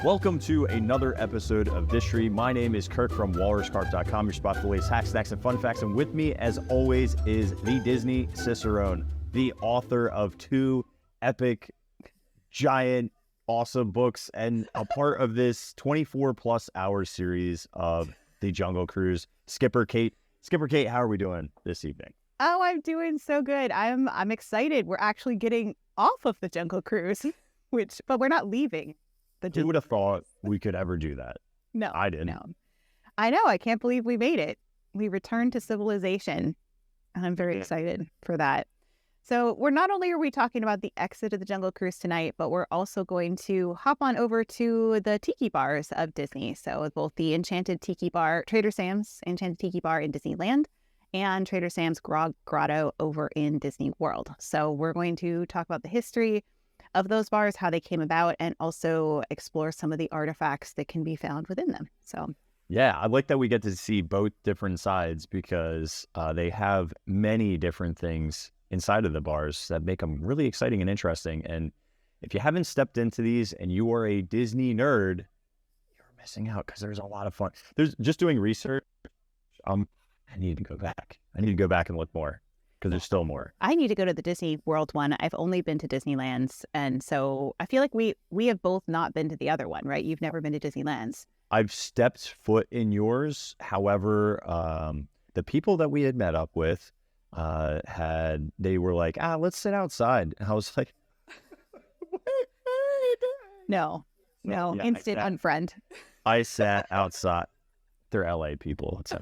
Welcome to another episode of Distory. My name is Kirk from walruscarp.com, your spot for the latest hacks, snacks, and fun facts. And with me, as always, is the Disney Cicerone, the author of 2 epic, giant, awesome books, and a part of this 24-plus hour series of The Jungle Cruise. Skipper Kate. Skipper Kate, how are we doing this evening? Oh, I'm doing so good. I'm excited. We're actually getting off of the Jungle Cruise, but we're not leaving. Who would have thought we could ever do that? No, I didn't. No. I know. I can't believe we made it. We returned to civilization, and I'm very excited for that. So we're not only are we talking about the exit of the Jungle Cruise tonight, but we're also going to hop on over to the Tiki bars of Disney. So both the Enchanted Tiki bar, Trader Sam's Enchanted Tiki bar in Disneyland, and Trader Sam's Grog Grotto over in Disney World. So we're going to talk about the history of those bars, how they came about, and also explore some of the artifacts that can be found within them. So yeah, I like that we get to see both different sides because they have many different things inside of the bars that make them really exciting and interesting. And if you haven't stepped into these and you are a Disney nerd, you're missing out because there's a lot of fun. There's just doing research. I need to go back. I need to go back and look more because there's still more. I need to go to the Disney World one. I've only been to Disneyland's, and so I feel like we have both not been to the other one, right? You've never been to Disneyland's. I've stepped foot in yours. However, the people that we had met up with they were like, let's sit outside. And I was like, No, yeah, instant unfriend. I sat outside. They're LA people. It's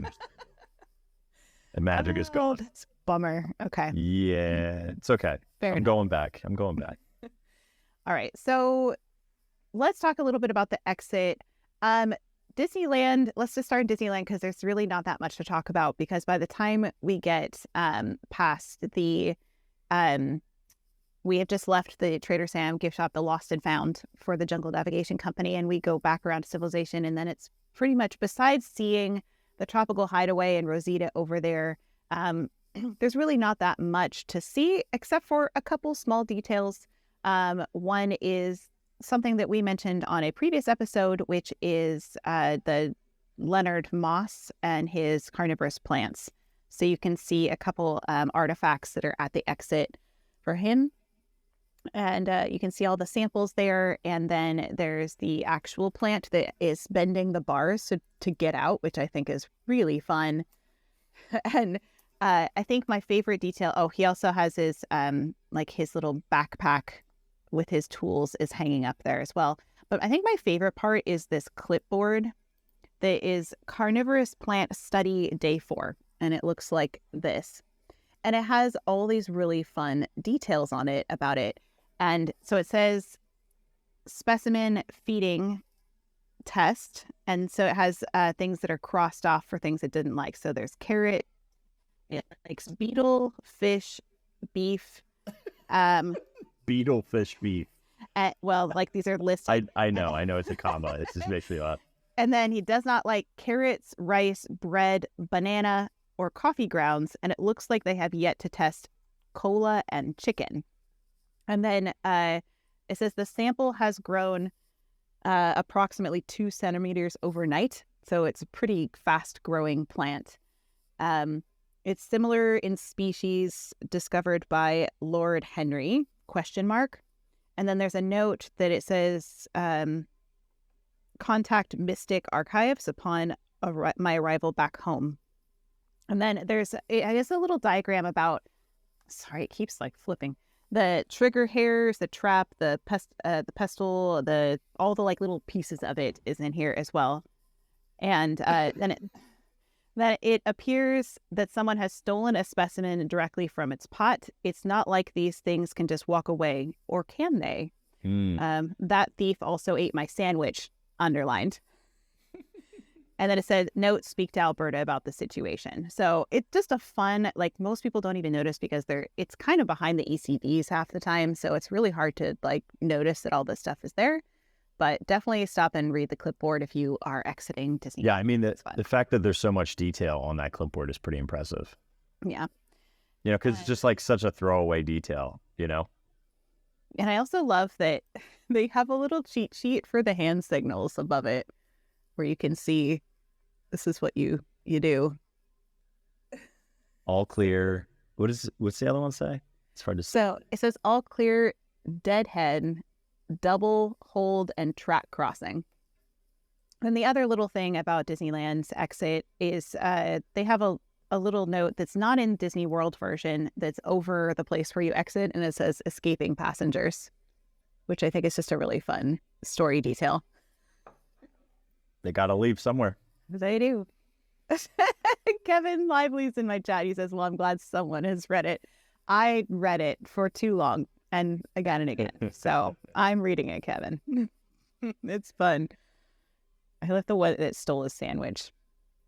and magic is gone. That's a bummer. Okay. Yeah, it's okay. Fair I'm enough. going back. All right. So let's talk a little bit about the exit. Disneyland, let's just start in Disneyland because there's really not that much to talk about because by the time we get past the, we have just left the Trader Sam gift shop, the Lost and Found for the Jungle Navigation Company, and we go back around to Civilization, and then it's pretty much, besides seeing the Tropical Hideaway and Rosita over there, there's really not that much to see except for a couple small details. One is something that we mentioned on a previous episode, which is the Leonard Moss and his carnivorous plants. So you can see a couple artifacts that are at the exit for him. And you can see all the samples there. And then there's the actual plant that is bending the bars to get out, which I think is really fun. And I think my favorite detail, he also has his his little backpack with his tools is hanging up there as well. But I think my favorite part is this clipboard that is Carnivorous Plant Study Day 4. And it looks like this. And it has all these really fun details on it about it. And so it says specimen feeding test. And so it has things that are crossed off for things it didn't like. So there's carrot, it likes beetle, fish, beef. Beetle, fish, beef. These are listed. I know it's a combo. It just makes me laugh. And then he does not like carrots, rice, bread, banana, or coffee grounds. And it looks like they have yet to test cola and chicken. And then it says the sample has grown approximately 2 centimeters overnight. So it's a pretty fast growing plant. It's similar in species discovered by Lord Henry, ? And then there's a note that it says, contact Mystic Archives upon my arrival back home. And then there's a little diagram about, it keeps flipping. The trigger hairs, the trap, the pestle, all the little pieces of it is in here as well. And then it appears that someone has stolen a specimen directly from its pot. It's not like these things can just walk away, or can they? That thief also ate my sandwich, underlined. And then it said, note, speak to Alberta about the situation. So it's just a fun, most people don't even notice because it's kind of behind the ECVs half the time. So it's really hard to notice that all this stuff is there. But definitely stop and read the clipboard if you are exiting Disney. Yeah, I mean, the fact that there's so much detail on that clipboard is pretty impressive. Yeah. Because it's just such a throwaway detail, And I also love that they have a little cheat sheet for the hand signals above it where you can see this is what you do. All clear. What's the other one say? It's hard to say. So it says all clear, deadhead, double hold, and track crossing. And the other little thing about Disneyland's exit is they have a little note that's not in Disney World version that's over the place where you exit, and it says escaping passengers, which I think is just a really fun story detail. They got to leave somewhere. They do. Kevin Lively's in my chat. He says, well, I'm glad someone has read it. I read it for too long and again. So I'm reading it, Kevin. It's fun. I left the one that stole his sandwich.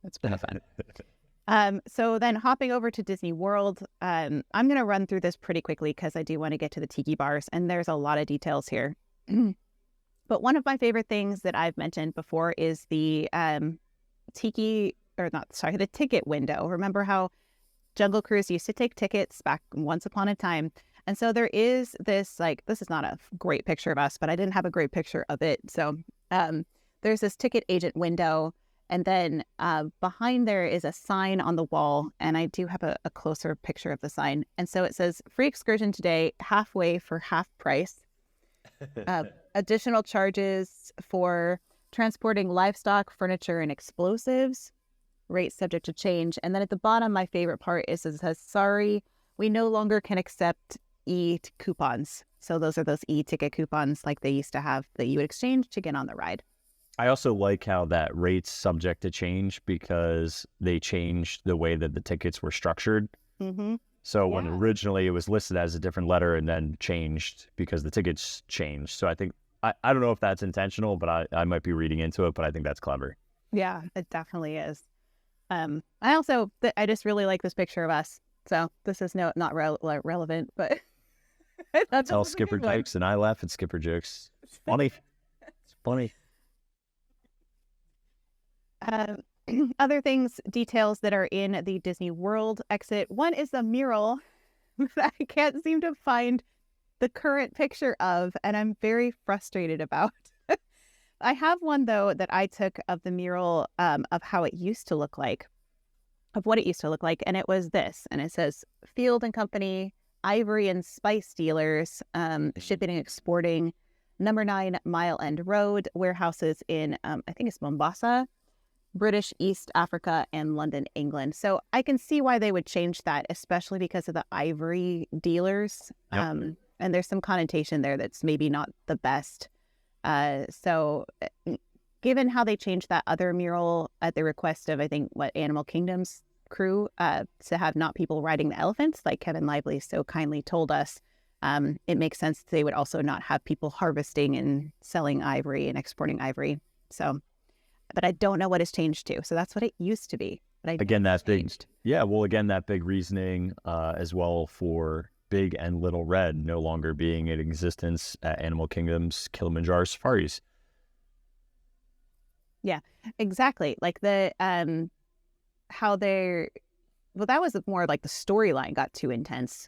That's been fun. So then hopping over to Disney World, I'm going to run through this pretty quickly because I do want to get to the Tiki bars, and there's a lot of details here. But one of my favorite things that I've mentioned before is the the ticket window. Remember how Jungle Cruise used to take tickets back once upon a time? And so there is this, this is not a great picture of us, but I didn't have a great picture of it. So there's this ticket agent window. And then behind there is a sign on the wall. And I do have a closer picture of the sign. And so it says, free excursion today, halfway for half price. Additional charges for transporting livestock, furniture, and explosives. Rates subject to change. And then at the bottom, my favorite part is it says, sorry, we no longer can accept e-coupons. So those are those e-ticket coupons like they used to have that you would exchange to get on the ride. I also like how that rate's subject to change because they changed the way that the tickets were structured. Mm-hmm. So when originally it was listed as a different letter and then changed because the tickets changed. So I think, I don't know if that's intentional, but I might be reading into it, but I think that's clever. Yeah, it definitely is. I just really like this picture of us. So this is not relevant, but that's all Skipper jokes, and I laugh at Skipper jokes. It's funny. It's funny. Other things, details that are in the Disney World exit. One is a mural that I can't seem to find the current picture of, and I'm very frustrated about. I have one, though, that I took of the mural of how it used to look like, of what it used to look like. And it was this. And it says Field and Company, Ivory and Spice Dealers, shipping and exporting, number 9 Mile End Road, warehouses in, I think it's Mombasa, British East Africa, and London, England. So I can see why they would change that, especially because of the ivory dealers. Yep. And there's some connotation there that's maybe not the best. So given how they changed that other mural at the request of, I think, Animal Kingdom's crew, to have not people riding the elephants, like Kevin Lively so kindly told us, it makes sense they would also not have people harvesting and selling ivory and exporting ivory. So, but I don't know what has changed to. So that's what it used to be. But again, that's changed. That big reasoning as well for Big and Little Red no longer being in existence at Animal Kingdom's Kilimanjaro safaris. Yeah, exactly. Like the how they're, well, that was more like the storyline got too intense,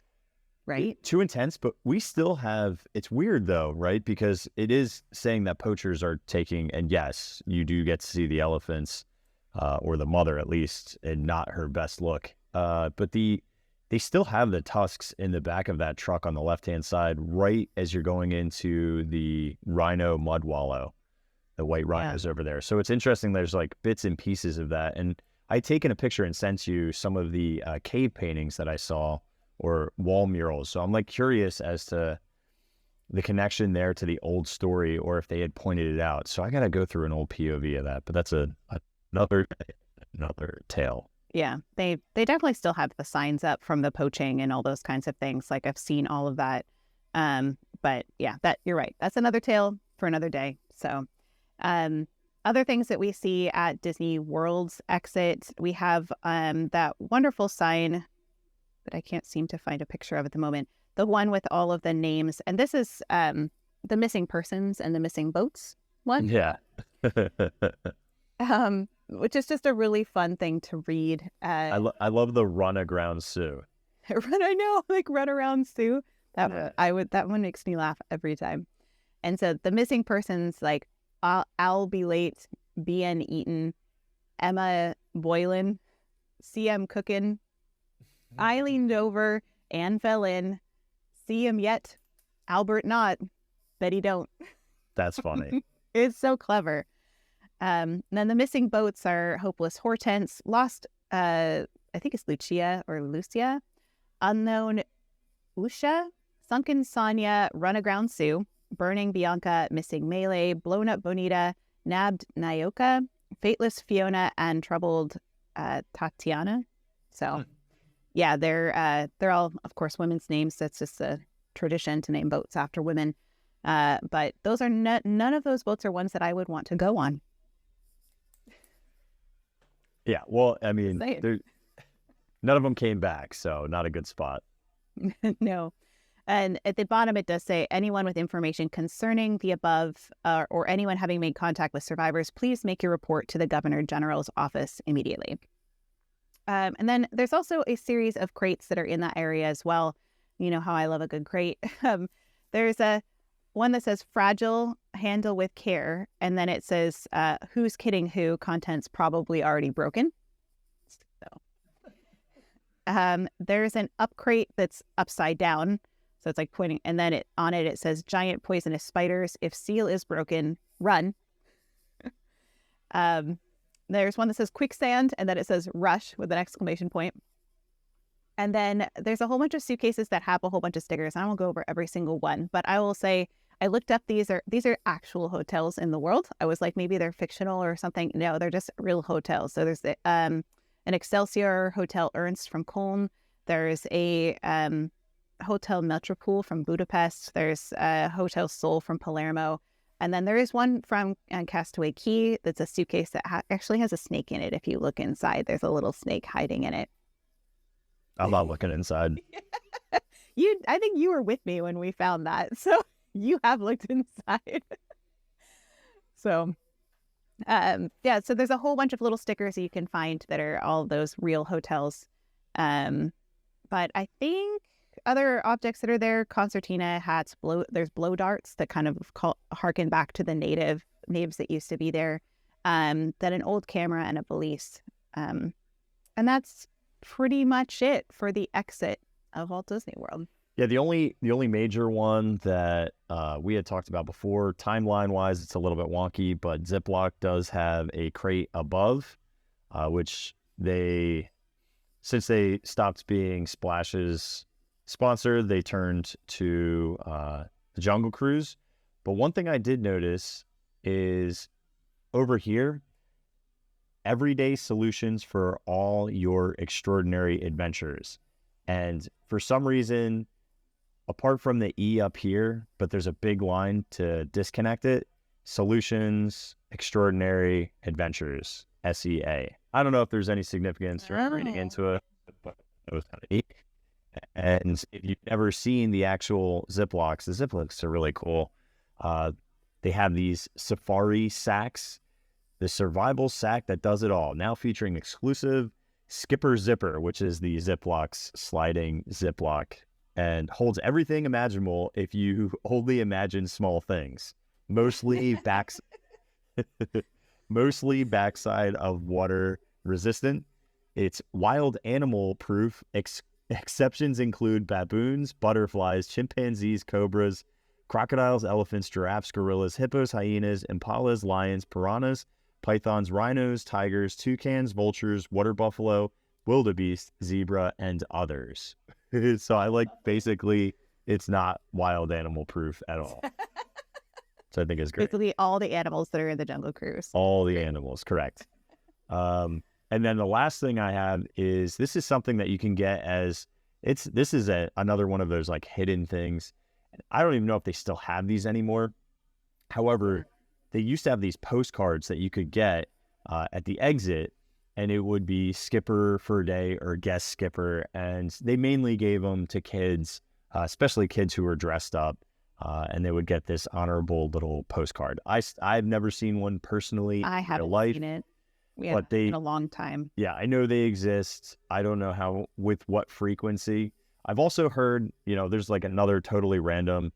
right? Too intense, but we still have, it's weird though, right? Because it is saying that poachers are taking, and yes, you do get to see the elephants, or the mother at least, and not her best look. But they still have the tusks in the back of that truck on the left-hand side, right as you're going into the rhino mud wallow, the white rhinos over there. So it's interesting. There's like bits and pieces of that. And I'd taken a picture and sent you some of the cave paintings that I saw, or wall murals. So I'm like curious as to the connection there to the old story, or if they had pointed it out. So I got to go through an old POV of that, but that's another tale. Yeah, they definitely still have the signs up from the poaching and all those kinds of things. Like I've seen all of that. But yeah, that you're right. That's another tale for another day. So other things that we see at Disney World's exit, we have that wonderful sign that I can't seem to find a picture of at the moment. The one with all of the names. And this is the missing persons and the missing boats one. Yeah. Which is just a really fun thing to read. I love the run aground Sue. I know, like run around Sue. That one makes me laugh every time. And so the missing persons like Al be late, BN Eaton, Emma Boylan, CM Cookin, Eileen Dover, Anne fell in, see him yet, Albert not, Betty don't. That's funny. It's so clever. Then the missing boats are Hopeless Hortense, Lost, I think it's Lucia, Unknown Usha, Sunken Sonia, Run Aground Sue, Burning Bianca, Missing Melee, Blown Up Bonita, Nabbed Nyoka, Fateless Fiona, and Troubled Tatiana. So, yeah, they're all, of course, women's names. That's just a tradition to name boats after women. But those are none of those boats are ones that I would want to go on. Yeah, well, I mean, none of them came back, so not a good spot. No. And at the bottom, it does say, anyone with information concerning the above or anyone having made contact with survivors, please make your report to the Governor General's office immediately. And then there's also a series of crates that are in that area as well. You know how I love a good crate. There's one that says fragile, handle with care. And then it says, who's kidding who, contents probably already broken. So, there's an up crate that's upside down. So it's like pointing, and then on it says giant poisonous spiders. If seal is broken, run. There's one that says quicksand, and then it says rush with an exclamation point. And then there's a whole bunch of suitcases that have a whole bunch of stickers. I won't go over every single one, but I will say I looked up these are actual hotels in the world. I was like, maybe they're fictional or something. No, they're just real hotels. So there's an Excelsior Hotel Ernst from Cologne. There's a Hotel Metropole from Budapest. There's Hotel Sol from Palermo. And then there is one from Castaway Cay that's a suitcase that actually has a snake in it. If you look inside, there's a little snake hiding in it. I'm not looking inside. I think you were with me when we found that. So you have looked inside. So, yeah, so there's a whole bunch of little stickers that you can find that are all those real hotels. But I think other objects that are there, concertina, hats, there's blow darts that kind of harken back to the natives that used to be there. Then an old camera and a valise. And that's pretty much it for the exit of Walt Disney World. Yeah, the only major one that we had talked about before, timeline-wise, it's a little bit wonky, but Ziploc does have a crate above, which since they stopped being Splash's sponsor, they turned to the Jungle Cruise. But one thing I did notice is over here, everyday solutions for all your extraordinary adventures. And for some reason, apart from the E up here, but there's a big line to disconnect it, solutions, extraordinary adventures, SEA. I don't know if there's any significance or reading into it, but it was kind of neat. And if you've never seen the actual Ziplocs, the Ziplocs are really cool. They have these safari sacks, the survival sack that does it all, now featuring exclusive Skipper Zipper, which is the Ziploc's sliding Ziploc, and holds everything imaginable if you only imagine small things. Mostly backside of water resistant. It's wild animal proof. Exceptions include baboons, butterflies, chimpanzees, cobras, crocodiles, elephants, giraffes, gorillas, hippos, hyenas, impalas, lions, piranhas, pythons, rhinos, tigers, toucans, vultures, water buffalo, wildebeest, zebra, and others. So I like, basically, it's not wild animal proof at all. So I think it's great. Basically all the animals that are in the Jungle Cruise. All the animals, correct. And then the last thing I have is, this is something that you can get this is another one of those like hidden things. I don't even know if they still have these anymore. However, they used to have these postcards that you could get at the exit, and it would be skipper for a day or guest skipper. And they mainly gave them to kids, especially kids who were dressed up, and they would get this honorable little postcard. I've never seen one personally. I haven't seen it. Yeah, in a long time. Yeah, I know they exist. I don't know with what frequency. I've also heard, there's like another totally random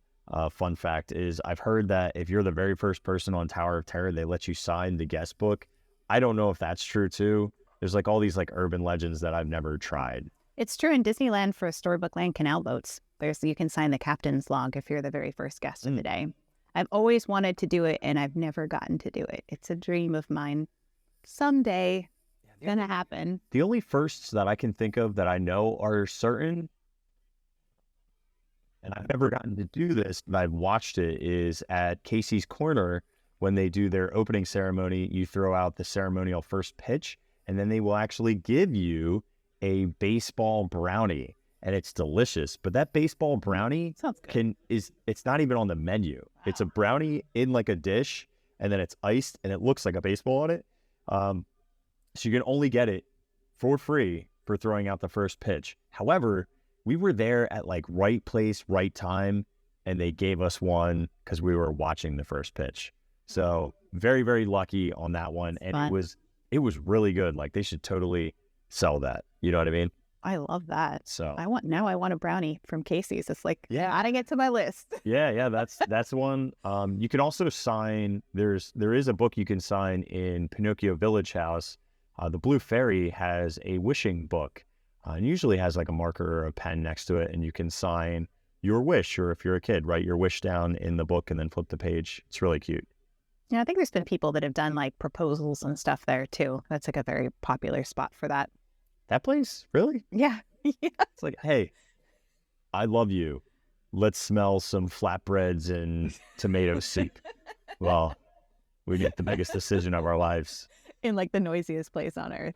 fun fact is I've heard that if you're the very first person on Tower of Terror, they let you sign the guest book. I don't know if that's true too. There's like all these like urban legends that I've never tried. It's true in Disneyland for Storybook Land canal boats. You can sign the captain's log if you're the very first guest of the day. I've always wanted to do it, and I've never gotten to do it. It's a dream of mine. Someday, gonna happen. The only firsts that I can think of that I know are certain, and I've never gotten to do this, but I've watched it, is at Casey's Corner when they do their opening ceremony. You throw out the ceremonial first pitch, and then they will actually give you a baseball brownie, and it's delicious. But that baseball brownie it's not even on the menu. Wow. It's a brownie in like a dish, and then it's iced, and it looks like a baseball on it. So you can only get it for free for throwing out the first pitch. However, we were there at like right place, right time, and they gave us one because we were watching the first pitch. So very, very lucky on that one. And it was really good. Like they should totally sell that. You know what I mean? I love that. So I want a brownie from Casey's. It's like adding it to my list. Yeah, that's one. You can also sign. There is a book you can sign in Pinocchio Village House. The Blue Fairy has a wishing book, and usually has like a marker or a pen next to it, and you can sign your wish, or if you're a kid, write your wish down in the book and then flip the page. It's really cute. Yeah, I think there's been people that have done like proposals and stuff there too. That's like a very popular spot for that. That place? Really? Yeah. It's like, hey, I love you. Let's smell some flatbreads and tomato soup. Well, we get the biggest decision of our lives. In like the noisiest place on earth.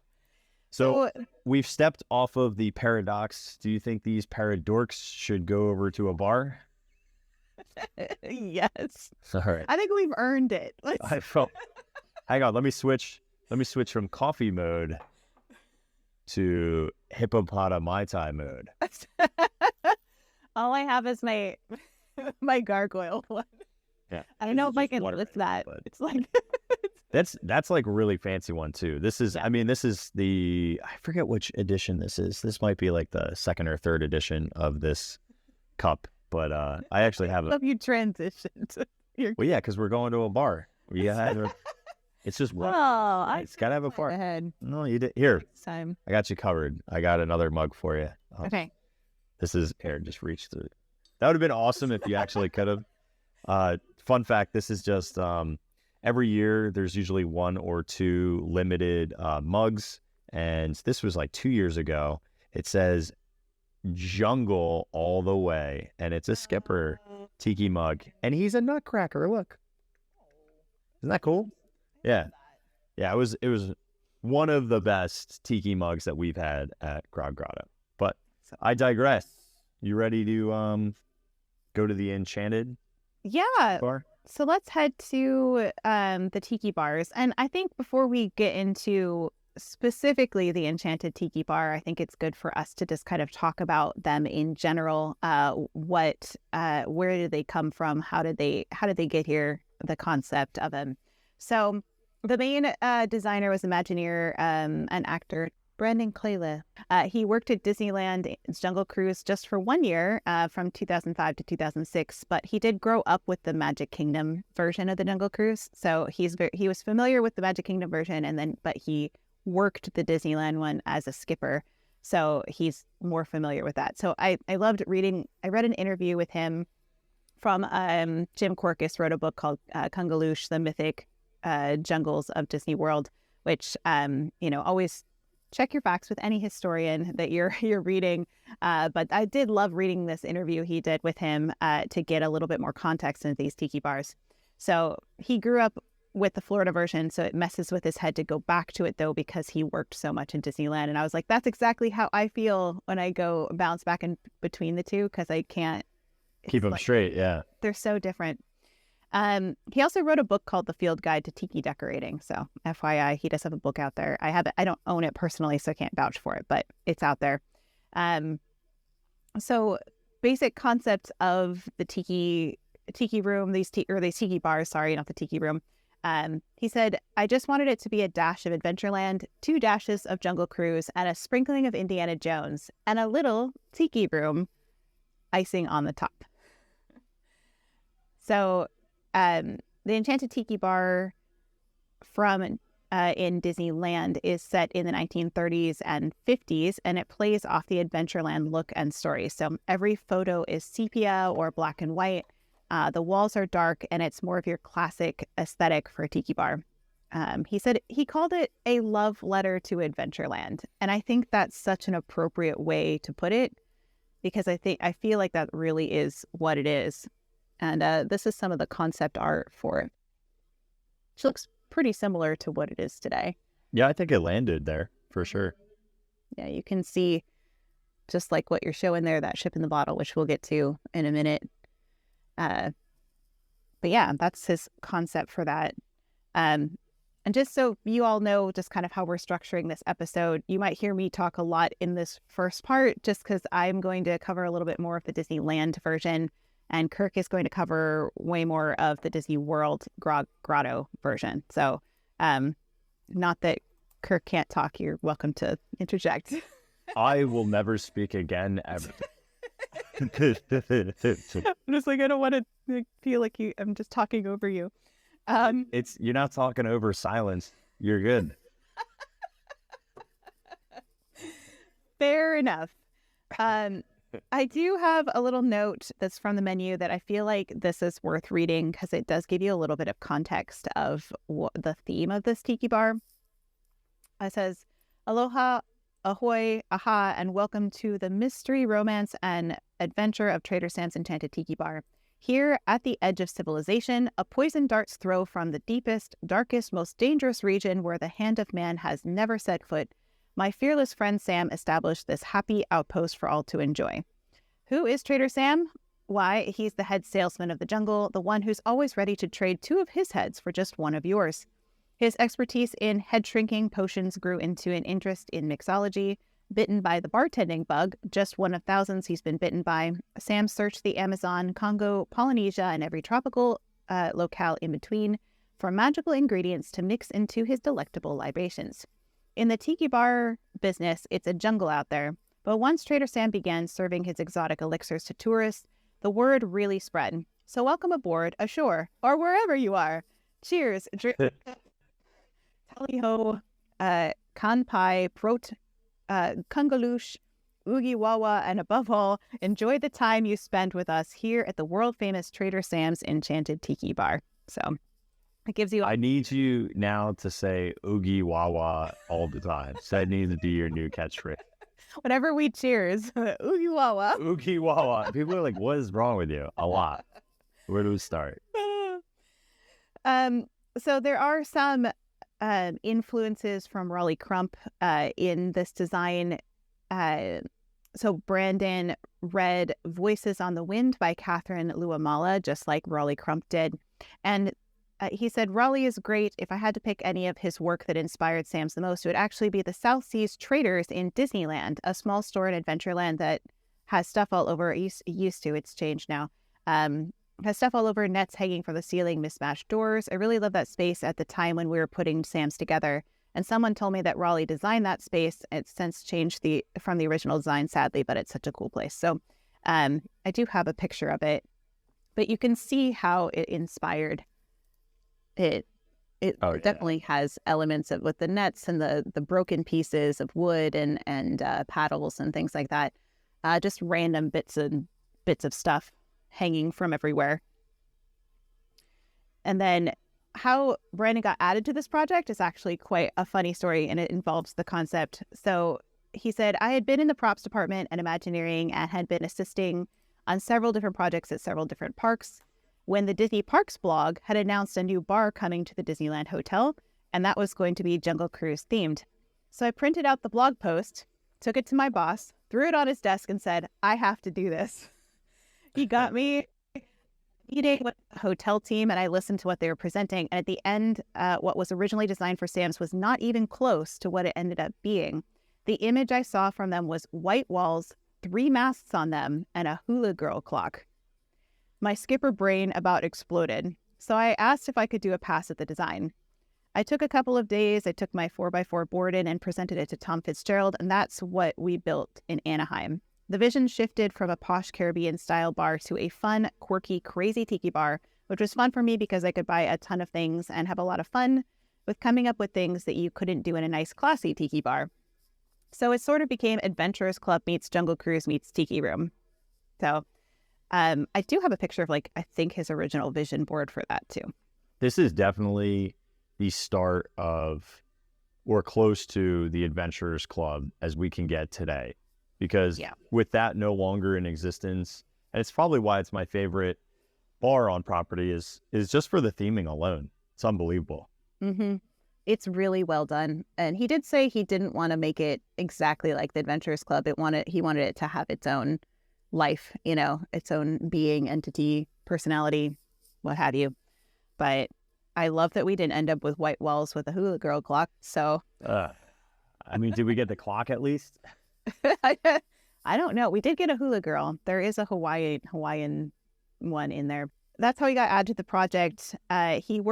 So we've stepped off of the paradox. Do you think these paradorks should go over to a bar? Yes. All right. I think we've earned it. Hang on. Let me switch from coffee mode to hippopotami Mai Tai mode. All I have is my gargoyle one. Yeah. I don't know if I can lift that. But it's like that's like a really fancy one too. This is this is I forget which edition this is. This might be like the second or third edition of this cup, but I actually have it. You transitioned. Well, yeah, because we're going to a bar. It's just it's gotta have a bar. Ahead. No, you did. Here, time. I got you covered. I got another mug for you. Okay. This is here. Just reach through. That would have been awesome if you actually could have. Fun fact: this is just every year. There's usually 1 or 2 limited mugs, and this was like 2 years ago. It says "Jungle all the way," and it's a Skipper Tiki mug, and he's a nutcracker. Look, isn't that cool? Yeah. It was one of the best Tiki mugs that we've had at Grog Grotto. But I digress. You ready to go to the Enchanted? Yeah. Bar? So let's head to the Tiki bars. And I think before we get into specifically the Enchanted Tiki bar, I think it's good for us to just kind of talk about them in general. Where did they come from? How did they get here? The concept of them. So the main designer was Imagineer and actor Brandon Clayla. He worked at Disneyland's Jungle Cruise just for 1 year, from 2005 to 2006, but he did grow up with the Magic Kingdom version of the Jungle Cruise. So he was familiar with the Magic Kingdom version, but he worked the Disneyland one as a skipper. So he's more familiar with that. So I loved reading. I read an interview with him from Jim Korkis wrote a book called Kungaloosh, The Mythic Jungles of Disney World, which, always check your facts with any historian that you're reading. But I did love reading this interview he did with him to get a little bit more context into these tiki bars. So he grew up with the Florida version, so it messes with his head to go back to it, though, because he worked so much in Disneyland. And I was like, that's exactly how I feel when I go bounce back in between the two, because I can't keep them straight. Yeah. They're so different. He also wrote a book called The Field Guide to Tiki Decorating. So FYI, he does have a book out there. I have it. I don't own it personally, so I can't vouch for it, but it's out there. So basic concepts of the tiki room, these tiki bars, sorry, not the tiki room. He said, I just wanted it to be a dash of Adventureland, 2 dashes of Jungle Cruise, and a sprinkling of Indiana Jones, and a little Tiki room icing on the top. So the Enchanted Tiki Bar from in Disneyland is set in the 1930s and 50s, and it plays off the Adventureland look and story. So every photo is sepia or black and white. The walls are dark, and it's more of your classic aesthetic for a tiki bar. He said he called it a love letter to Adventureland, and I think that's such an appropriate way to put it, because I feel like that really is what it is. And this is some of the concept art for it, which looks pretty similar to what it is today. Yeah, I think it landed there for sure. Yeah, you can see just like what you're showing there, that ship in the bottle, which we'll get to in a minute. But yeah, that's his concept for that. And just so you all know just kind of how we're structuring this episode, you might hear me talk a lot in this first part just because I'm going to cover a little bit more of the Disneyland version, and Kirk is going to cover way more of the Disney World Grotto version. So not that Kirk can't talk, you're welcome to interject. I will never speak again ever. I'm just like, I don't want to feel like I'm just talking over you. You're not talking over silence. You're good. Fair enough. I do have a little note that's from the menu that I feel like this is worth reading because it does give you a little bit of context of what the theme of this tiki bar. It says, aloha, ahoy, aha, and welcome to the mystery, romance, and adventure of Trader Sam's Enchanted Tiki Bar. Here, at the edge of civilization, a poison dart's throw from the deepest, darkest, most dangerous region where the hand of man has never set foot, my fearless friend Sam established this happy outpost for all to enjoy. Who is Trader Sam? Why, he's the head salesman of the jungle, the one who's always ready to trade 2 of his heads for just 1 of yours. His expertise in head-shrinking potions grew into an interest in mixology. Bitten by the bartending bug, just one of thousands he's been bitten by, Sam searched the Amazon, Congo, Polynesia, and every tropical locale in between for magical ingredients to mix into his delectable libations. In the tiki bar business, it's a jungle out there, but once Trader Sam began serving his exotic elixirs to tourists, the word really spread. So welcome aboard, ashore, or wherever you are. Cheers, tally-ho, kanpai, kungaloosh, oogie wawa, and above all, enjoy the time you spend with us here at the world-famous Trader Sam's Enchanted Tiki Bar. So it gives you... I need you now to say oogie wawa all the time. So that needs to be your new catchphrase. Whenever we cheers, oogie wawa. Oogie wawa. People are like, what is wrong with you? A lot. Where do we start? So there are some influences from Raleigh Crump in this design. So Brandon read Voices on the Wind by Catherine Luamala, just like Raleigh Crump did. And he said, Raleigh is great. If I had to pick any of his work that inspired Sam's the most, it would actually be the South Seas Traders in Disneyland, a small store in Adventureland that has stuff all over. It used to, it's changed now. Has stuff all over, nets hanging from the ceiling, mismatched doors. I really love that space at the time when we were putting Sam's together. And someone told me that Raleigh designed that space. It's since changed from the original design, sadly, but it's such a cool place. So I do have a picture of it, but you can see how it inspired it. It definitely has elements of with the nets and the broken pieces of wood and paddles and things like that. Just random bits of stuff hanging from everywhere. And then how Brandon got added to this project is actually quite a funny story, and it involves the concept. So he said, I had been in the props department and Imagineering and had been assisting on several different projects at several different parks when the Disney Parks blog had announced a new bar coming to the Disneyland Hotel, and that was going to be Jungle Cruise themed. So I printed out the blog post, took it to my boss, threw it on his desk and said, I have to do this. He got me meeting with the hotel team, and I listened to what they were presenting. And at the end, what was originally designed for Sam's was not even close to what it ended up being. The image I saw from them was white walls, 3 masts on them, and a hula girl clock. My skipper brain about exploded. So I asked if I could do a pass at the design. I took a couple of days. I took my 4x4 board in and presented it to Tom Fitzgerald, and that's what we built in Anaheim. The vision shifted from a posh Caribbean-style bar to a fun, quirky, crazy tiki bar, which was fun for me because I could buy a ton of things and have a lot of fun with coming up with things that you couldn't do in a nice, classy tiki bar. So it sort of became Adventurers Club meets Jungle Cruise meets Tiki Room. So I do have a picture of, like, I think his original vision board for that too. This is definitely the start of, or close to, the Adventurers Club as we can get today. Because with that no longer in existence, and it's probably why it's my favorite bar on property, is just for the theming alone. It's unbelievable. Mm-hmm. It's really well done. And he did say he didn't want to make it exactly like the Adventurers Club. He wanted it to have its own life, you know, its own being, entity, personality, what have you. But I love that we didn't end up with white walls with a hula girl clock. So I mean, did we get the clock at least? I don't know. We did get a hula girl. There is a Hawaiian one in there. That's how he got added to the project. He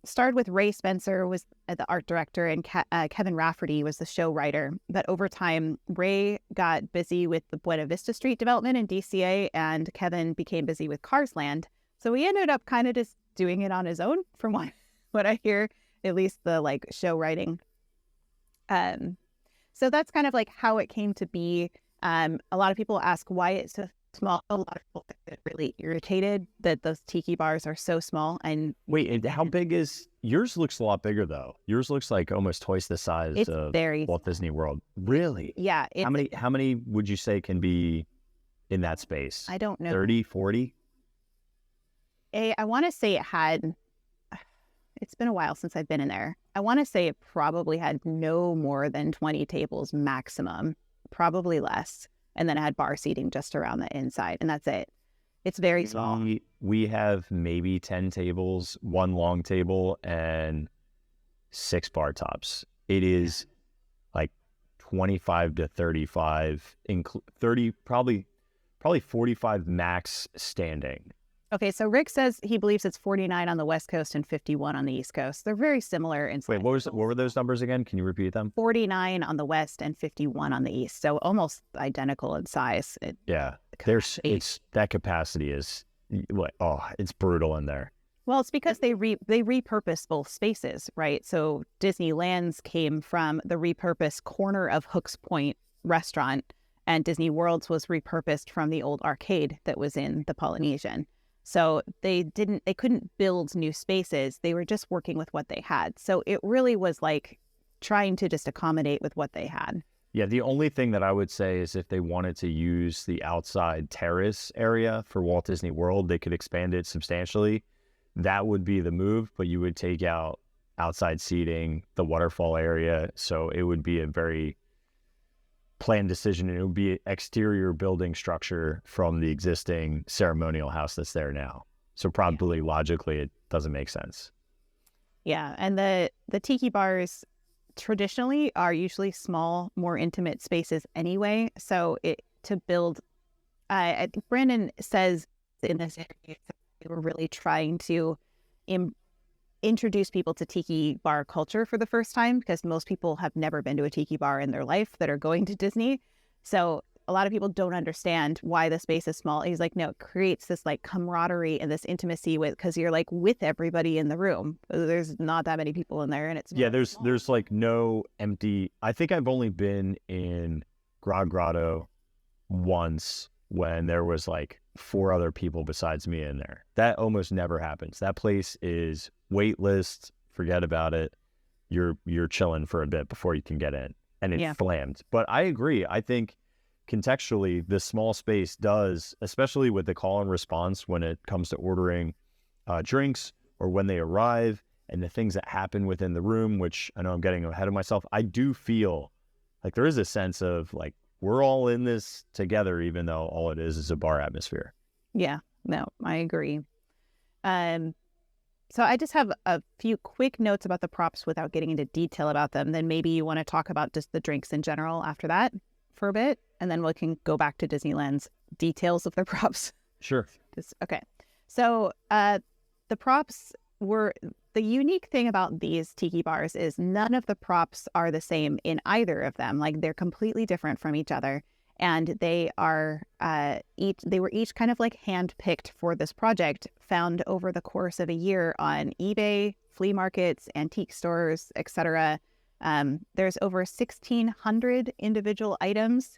started with Ray Spencer, was the art director, and Kevin Rafferty was the show writer. But over time, Ray got busy with the Buena Vista Street development in DCA, and Kevin became busy with Cars Land. So he ended up kind of just doing it on his own, from what I hear, at least the like show writing. So that's kind of like how it came to be. A lot of people ask why it's so small. A lot of people get really irritated that those tiki bars are so small. And wait, how big is yours? Looks a lot bigger though. Yours looks like almost twice the size of Walt Disney World. Really? Yeah. How many would you say can be in that space? I don't know. 30, 40? I want to say it's been a while since I've been in there. I want to say it probably had no more than 20 tables maximum, probably less. And then it had bar seating just around the inside, and that's it. It's very small. We have maybe 10 tables, one long table, and 6 bar tops. It is like 25 to 35, 30, probably 45 max standing. Okay, so Rick says he believes it's 49 on the West Coast and 51 on the East Coast. They're very similar in size. Wait, what were those numbers again? Can you repeat them? 49 on the West and 51 on the East, so almost identical in size. That capacity is it's brutal in there. Well, it's because they repurpose both spaces, right? So Disneyland's came from the repurposed corner of Hooks Point restaurant, and Disney World's was repurposed from the old arcade that was in the Polynesian. So they couldn't build new spaces. They were just working with what they had. So it really was like trying to just accommodate with what they had. Yeah, the only thing that I would say is if they wanted to use the outside terrace area for Walt Disney World, they could expand it substantially. That would be the move, but you would take out outside seating, the waterfall area. So it would be a very planned decision, and it would be exterior building structure from the existing ceremonial house that's there now. So probably logically it doesn't make sense. Yeah, and the tiki bars traditionally are usually small, more intimate spaces anyway. So to build, I think Brandon says in this interview they were really trying to introduce people to tiki bar culture for the first time, because most people have never been to a tiki bar in their life that are going to Disney. So a lot of people don't understand why the space is small. He's like, no, it creates this like camaraderie and this intimacy because you're like with everybody in the room. There's not that many people in there, and it's there's like no empty. I think I've only been in Grotto once when there was like 4 other people besides me in there. That almost never happens. That place is wait list, forget about it. You're chilling for a bit before you can get in, and it's slammed. But I agree. I think contextually, the small space does, especially with the call and response when it comes to ordering drinks or when they arrive and the things that happen within the room, which I know I'm getting ahead of myself. I do feel like there is a sense of like, we're all in this together, even though all it is a bar atmosphere. Yeah, no, I agree. So I just have a few quick notes about the props without getting into detail about them. Then maybe you want to talk about just the drinks in general after that for a bit, and then we can go back to Disneyland's details of their props. Sure. Okay. So the props were the unique thing about these tiki bars is none of the props are the same in either of them. Like they're completely different from each other. And they are they were each kind of like handpicked for this project, found over the course of a year on eBay, flea markets, antique stores, etc. There's over 1,600 individual items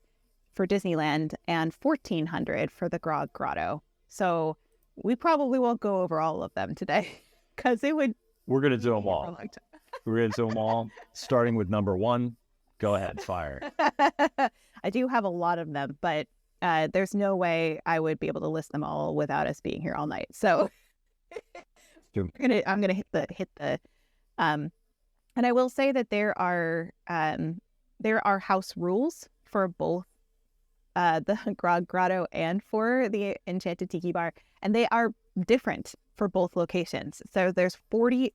for Disneyland and 1,400 for the Grog Grotto. So we probably won't go over all of them today because it would. We're gonna do them all. We're gonna do them all, starting with number 1. Go ahead, fire. I do have a lot of them, but there's no way I would be able to list them all without us being here all night. So I'm gonna hit the and I will say that there are house rules for both the Grog Grotto and for the Enchanted Tiki Bar, and they are different for both locations. So there's 40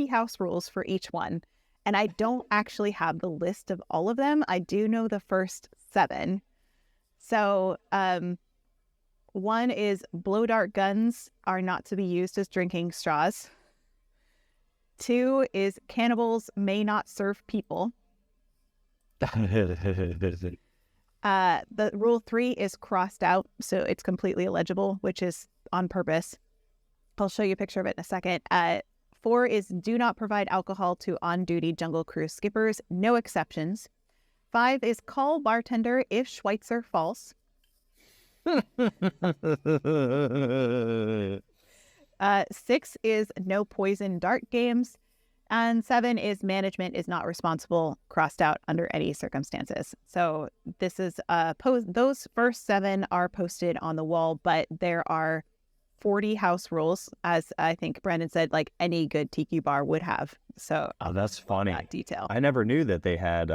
house rules for each one. And I don't actually have the list of all of them. I do know the first 7. So one is blow dart guns are not to be used as drinking straws. 2 is cannibals may not serve people. The rule 3 is crossed out, so it's completely illegible, which is on purpose. I'll show you a picture of it in a second. 4 is do not provide alcohol to on-duty Jungle Cruise skippers, no exceptions. 5 is call bartender if Schweitzer false. 6 is no poison dart games. And 7 is management is not responsible, crossed out under any circumstances. So this is those first 7 are posted on the wall, but there are 40 house rules, as I think Brandon said, like any good tiki bar would have. So that's funny. That detail. I never knew that they had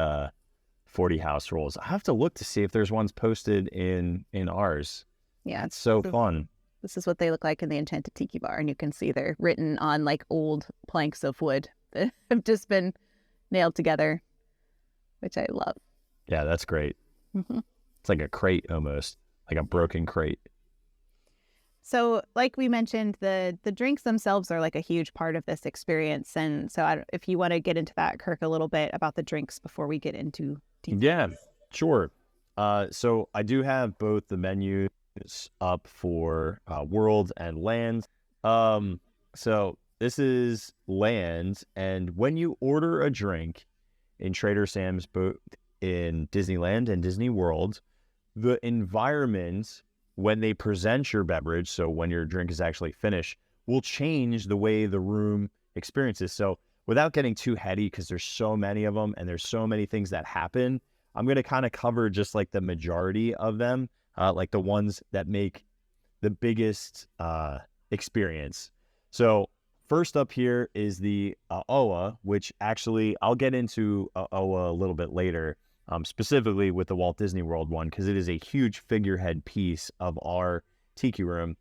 40 house rules. I have to look to see if there's ones posted in ours. Yeah, it's so fun. This is what they look like in the Enchanted Tiki Bar, and you can see they're written on like old planks of wood that have just been nailed together, which I love. Yeah, that's great. Mm-hmm. It's like a crate almost, like a broken crate. So like we mentioned, the drinks themselves are like a huge part of this experience. And so if you want to get into that, Kirk, a little bit about the drinks before we get into details. Yeah, sure. So I do have both the menus up for World and Land. So this is Land. And when you order a drink in Trader Sam's, both in Disneyland and Disney World, the environment when they present your beverage, so when your drink is actually finished, will change the way the room experiences. So without getting too heady, because there's so many of them and there's so many things that happen, I'm going to kind of cover just like the majority of them, like the ones that make the biggest experience. So first up here is the OA, which actually I'll get into OA a little bit later. Specifically with the Walt Disney World one, because it is a huge figurehead piece of our tiki room.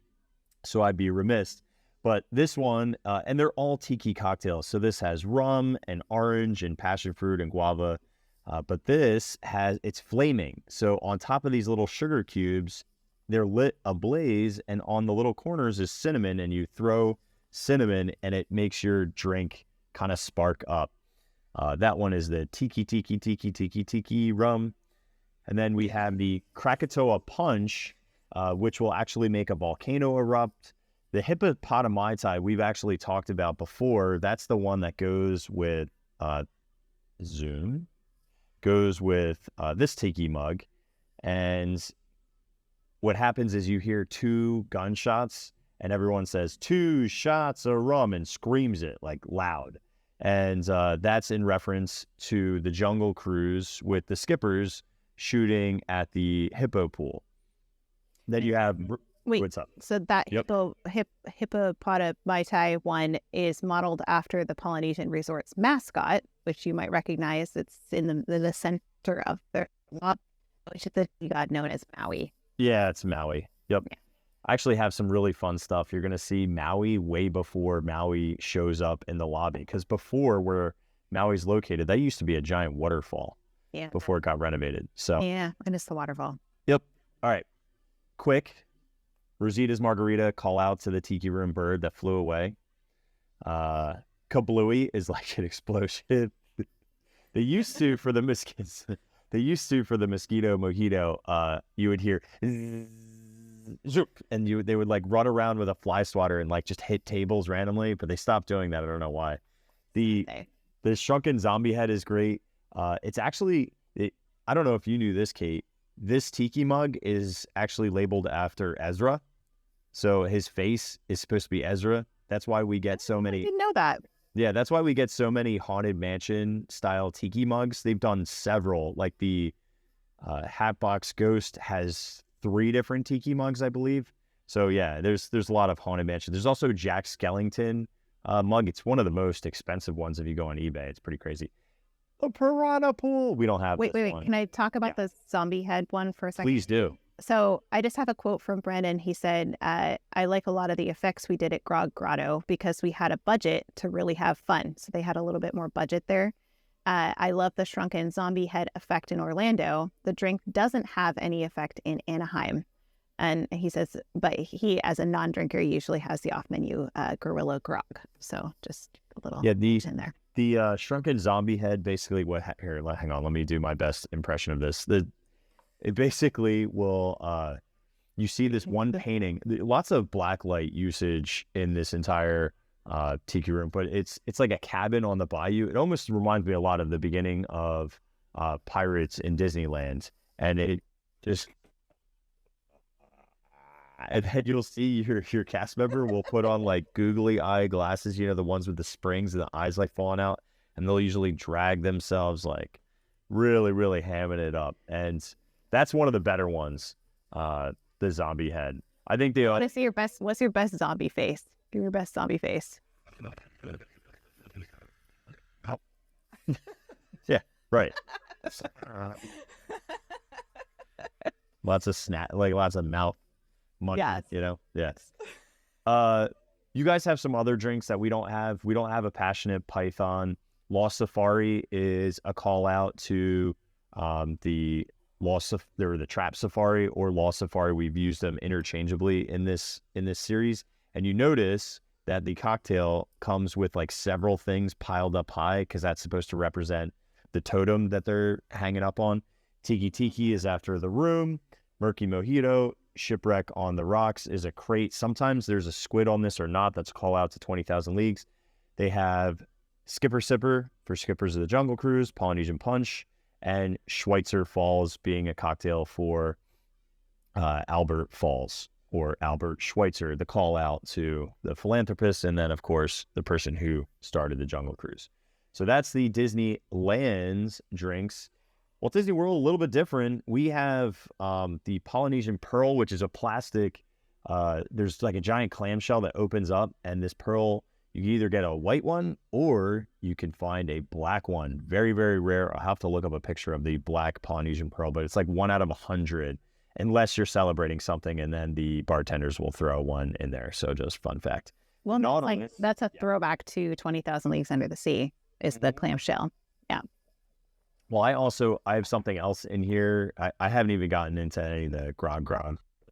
So I'd be remiss. But this one, and they're all tiki cocktails. So this has rum and orange and passion fruit and guava. But this it's flaming. So on top of these little sugar cubes, they're lit ablaze. And on the little corners is cinnamon. And you throw cinnamon and it makes your drink kind of spark up. That one is the Tiki rum. And then we have the Krakatoa Punch, which will actually make a volcano erupt. The Hippopotami Mai Tai we've actually talked about before. That's the one that goes with this tiki mug. And what happens is you hear 2 gunshots and everyone says 2 shots of rum and screams it like loud. And that's in reference to the Jungle Cruise with the skippers shooting at the hippo pool. Then you have... Wait, what's up? So that Hippopotami Mai Tai one is modeled after the Polynesian Resort's mascot, which you might recognize. It's in the center of the lob, which is the god known as Maui. Yeah, it's Maui. Yep. Yeah. I actually have some really fun stuff. You're going to see Maui way before Maui shows up in the lobby. Because before where Maui's located, that used to be a giant waterfall. Yeah. Before it got renovated. So yeah, and it's the waterfall. Yep. All right. Quick. Rosita's Margarita, call out to the Tiki Room bird that flew away. Kablooey is like an explosion. They used to for the mosquitoes. They used to for the mosquito mojito. You would hear, zoop, and they would like run around with a fly swatter and like just hit tables randomly. But they stopped doing that. I don't know why. The shrunken zombie head is great. It's actually, I don't know if you knew this, Kate. This tiki mug is actually labeled after Ezra. So his face is supposed to be Ezra. That's why we get so many. I didn't know that. Yeah, that's why we get so many Haunted Mansion style tiki mugs. They've done several. Like the Hatbox Ghost has 3 different tiki mugs, I believe. So yeah, there's a lot of Haunted Mansion. There's also Jack Skellington mug. It's one of the most expensive ones if you go on eBay. It's pretty crazy. The Piranha Pool. We don't have. Wait. Can I talk about the zombie head one for a second? Please do. So I just have a quote from Brandon. He said, I like a lot of the effects we did at Grotto because we had a budget to really have fun. So they had a little bit more budget there. I love the shrunken zombie head effect in Orlando. The drink doesn't have any effect in Anaheim. And he says, but he, as a non-drinker, usually has the off-menu Gorilla Grog. So just a little in there. The shrunken zombie head, basically here, hang on, let me do my best impression of this. It basically will, you see this one painting, lots of black light usage in this entire tiki room, but it's like a cabin on the bayou. It almost reminds me a lot of the beginning of Pirates in Disneyland. And it just, and then you'll see your cast member will put on like googly eye glasses, you know, the ones with the springs and the eyes like falling out. And they'll usually drag themselves like really, really hamming it up. And that's one of the better ones, the zombie head. I think they ought to see your best. What's your best zombie face? Give me your best zombie face. Yeah, right. Lots of lots of mouth money, you know? Yes. You guys have some other drinks that we don't have. We don't have a Passionate Python. Lost Safari is a call out to the Trap Safari or Lost Safari. We've used them interchangeably in this series, and you notice that the cocktail comes with like several things piled up high because that's supposed to represent the totem that they're hanging up on. Tiki is after the room. Murky Mojito, Shipwreck on the Rocks is a crate. Sometimes there's a squid on this or not. That's a call out to 20,000 Leagues. They have Skipper Sipper for Skippers of the Jungle Cruise, Polynesian Punch, and Schweitzer Falls being a cocktail for Albert Falls or Albert Schweitzer, the call out to the philanthropist, and then, of course, the person who started the Jungle Cruise. So that's the Disneyland's drinks. Walt Disney World, a little bit different. We have the Polynesian Pearl, which is a plastic. There's like a giant clamshell that opens up, and this pearl, you can either get a white one or you can find a black one. Very, very rare. I'll have to look up a picture of the black Polynesian Pearl, but it's like 1 out of 100, unless you're celebrating something, and then the bartenders will throw one in there. So just fun fact. Well, that's a throwback to 20,000 Leagues Under the Sea is the clamshell. Yeah. Well, I have something else in here. I haven't even gotten into any of the Grog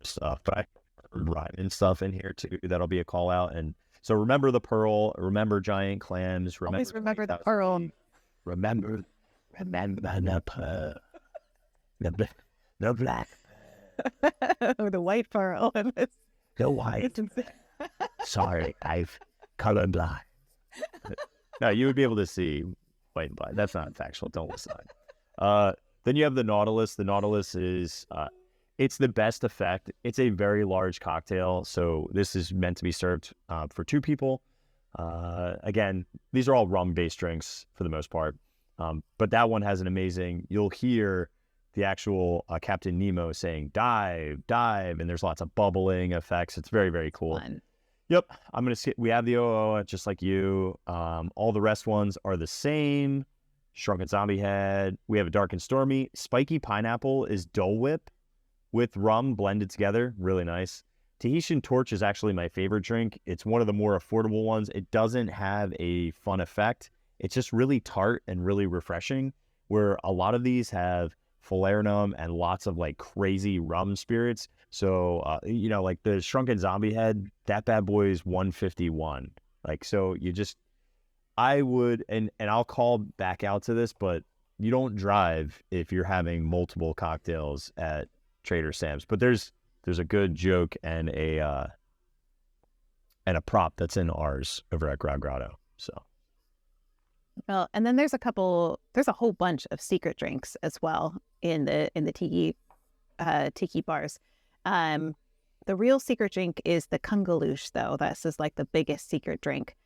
stuff, but I heard and stuff in here too. That'll be a call out. And so remember the pearl, remember giant clams. Always remember the pearl. Remember the pearl. The black. Or the white pearl. The white. Sorry, I've colorblind. No, you would be able to see white and black. That's not factual. Don't listen. Then you have the Nautilus. The Nautilus is, it's the best effect. It's a very large cocktail. So this is meant to be served for 2 people. Again, these are all rum-based drinks for the most part. But that one has an amazing, you'll hear the actual Captain Nemo saying, dive, dive. And there's lots of bubbling effects. It's very, very cool. Fun. Yep, I'm going to skip. We have the OO just like you. All the rest ones are the same. Shrunken Zombie Head. We have a Dark and Stormy. Spiky Pineapple is Dole Whip with rum blended together. Really nice. Tahitian Torch is actually my favorite drink. It's one of the more affordable ones. It doesn't have a fun effect. It's just really tart and really refreshing, where a lot of these have falernum and lots of like crazy rum spirits. So, like the Shrunken Zombie Head, that bad boy is $151. Like, so you just, I would, and I'll call back out to this, but you don't drive if you're having multiple cocktails at Trader Sam's. But there's a good joke and a prop that's in ours over at Grotto. So, Well, and then there's a whole bunch of secret drinks as well in the tiki bars. The real secret drink is the kungaloosh, though. This is like the biggest secret drink.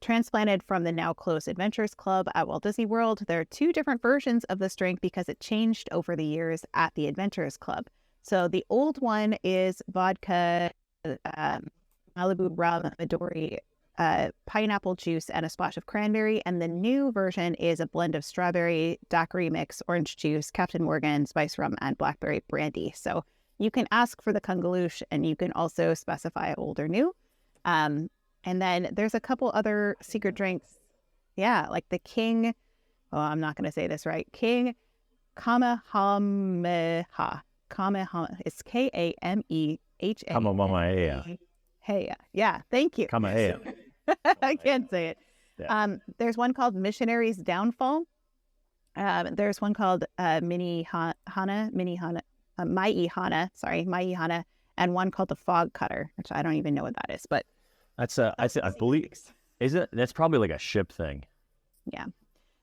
Transplanted from the now closed Adventurers Club at Walt Disney World, there are two different versions of this drink because it changed over the years at the Adventurers Club. So the old one is vodka, Malibu rum, Midori, pineapple juice, and a splash of cranberry. And the new version is a blend of strawberry, daiquiri mix, orange juice, Captain Morgan, spice rum, and blackberry brandy. So you can ask for the kungaloosh, and you can also specify old or new. And then there's a couple other secret drinks. Yeah, like the King, oh, I'm not going to say this right. King Kamehameha. It's Kameha. Kamehameha. Hey, yeah, thank you. Kamehameha. I can't say it. Yeah. There's one called Missionary's Downfall. There's one called Mai Hana, and one called the Fog Cutter, which I don't even know what that is, but That's I believe, is it? That's probably like a ship thing. Yeah.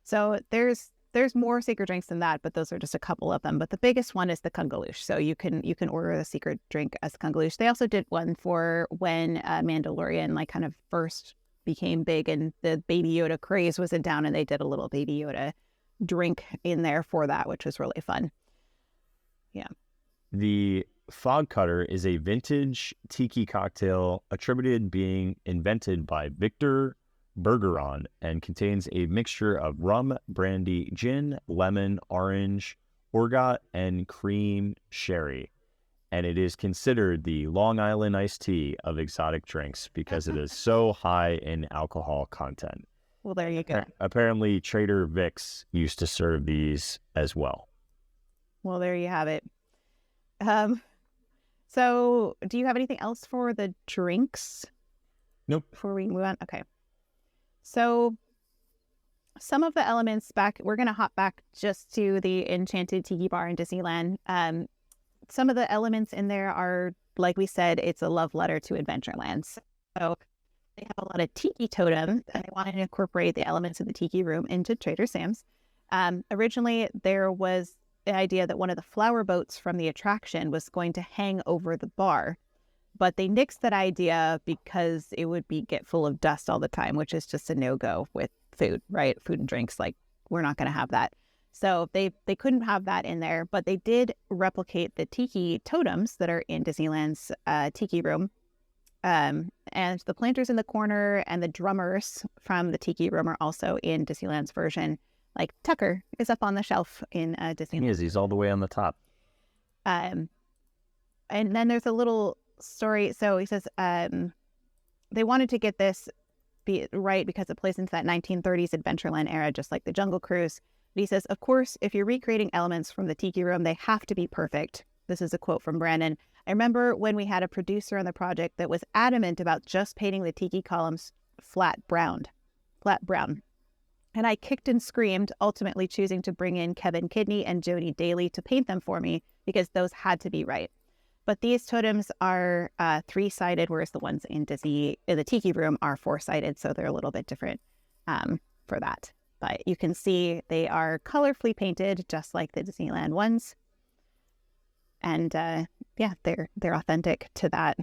So there's more secret drinks than that, but those are just a couple of them. But the biggest one is the kungaloosh. So you can order the secret drink as the kungaloosh. They also did one for when Mandalorian like kind of first became big and the Baby Yoda craze was in town, and they did a little Baby Yoda drink in there for that, which was really fun. Yeah. The Fog Cutter is a vintage tiki cocktail attributed being invented by Victor Bergeron and contains a mixture of rum, brandy, gin, lemon, orange, orgeat, and cream sherry. And it is considered the Long Island iced tea of exotic drinks because it is so high in alcohol content. Well, there you go. Apparently, Trader Vic's used to serve these as well. Well, there you have it. So do you have anything else for the drinks? Nope. Before we move on? Okay. So some of the elements we're going to hop back just to the Enchanted Tiki Bar in Disneyland. Some of the elements in there are, like we said, it's a love letter to Adventureland. So they have a lot of tiki totems, and they wanted to incorporate the elements of the tiki room into Trader Sam's. Originally, there was the idea that one of the flower boats from the attraction was going to hang over the bar, but they nixed that idea because it would get full of dust all the time, which is just a no-go with food, right? Food and drinks, like we're not going to have that. So they couldn't have that in there, but they did replicate the tiki totems that are in Disneyland's tiki room. And the planters in the corner and the drummers from the tiki room are also in Disneyland's version. Like Tucker is up on the shelf in Disneyland. He's all the way on the top. And then there's a little story. So he says they wanted to get this right because it plays into that 1930s Adventureland era, just like the Jungle Cruise. But he says, of course, if you're recreating elements from the tiki room, they have to be perfect. This is a quote from Brandon. I remember when we had a producer on the project that was adamant about just painting the tiki columns flat brown. And I kicked and screamed, ultimately choosing to bring in Kevin Kidney and Jody Daly to paint them for me because those had to be right. But these totems are three-sided, whereas the ones in the Tiki Room are four-sided, so they're a little bit different for that. But you can see they are colorfully painted, just like the Disneyland ones. And yeah, they're authentic to that.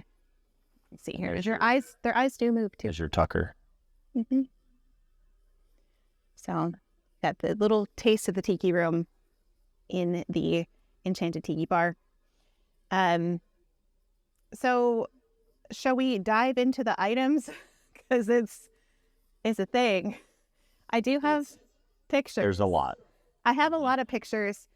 Let's see here. Their eyes do move too. There's your Tucker. Mm-hmm. So got the little taste of the Tiki Room in the Enchanted Tiki Bar. So shall we dive into the items? Because it's a thing. I do have pictures. There's a lot. I have a lot of pictures,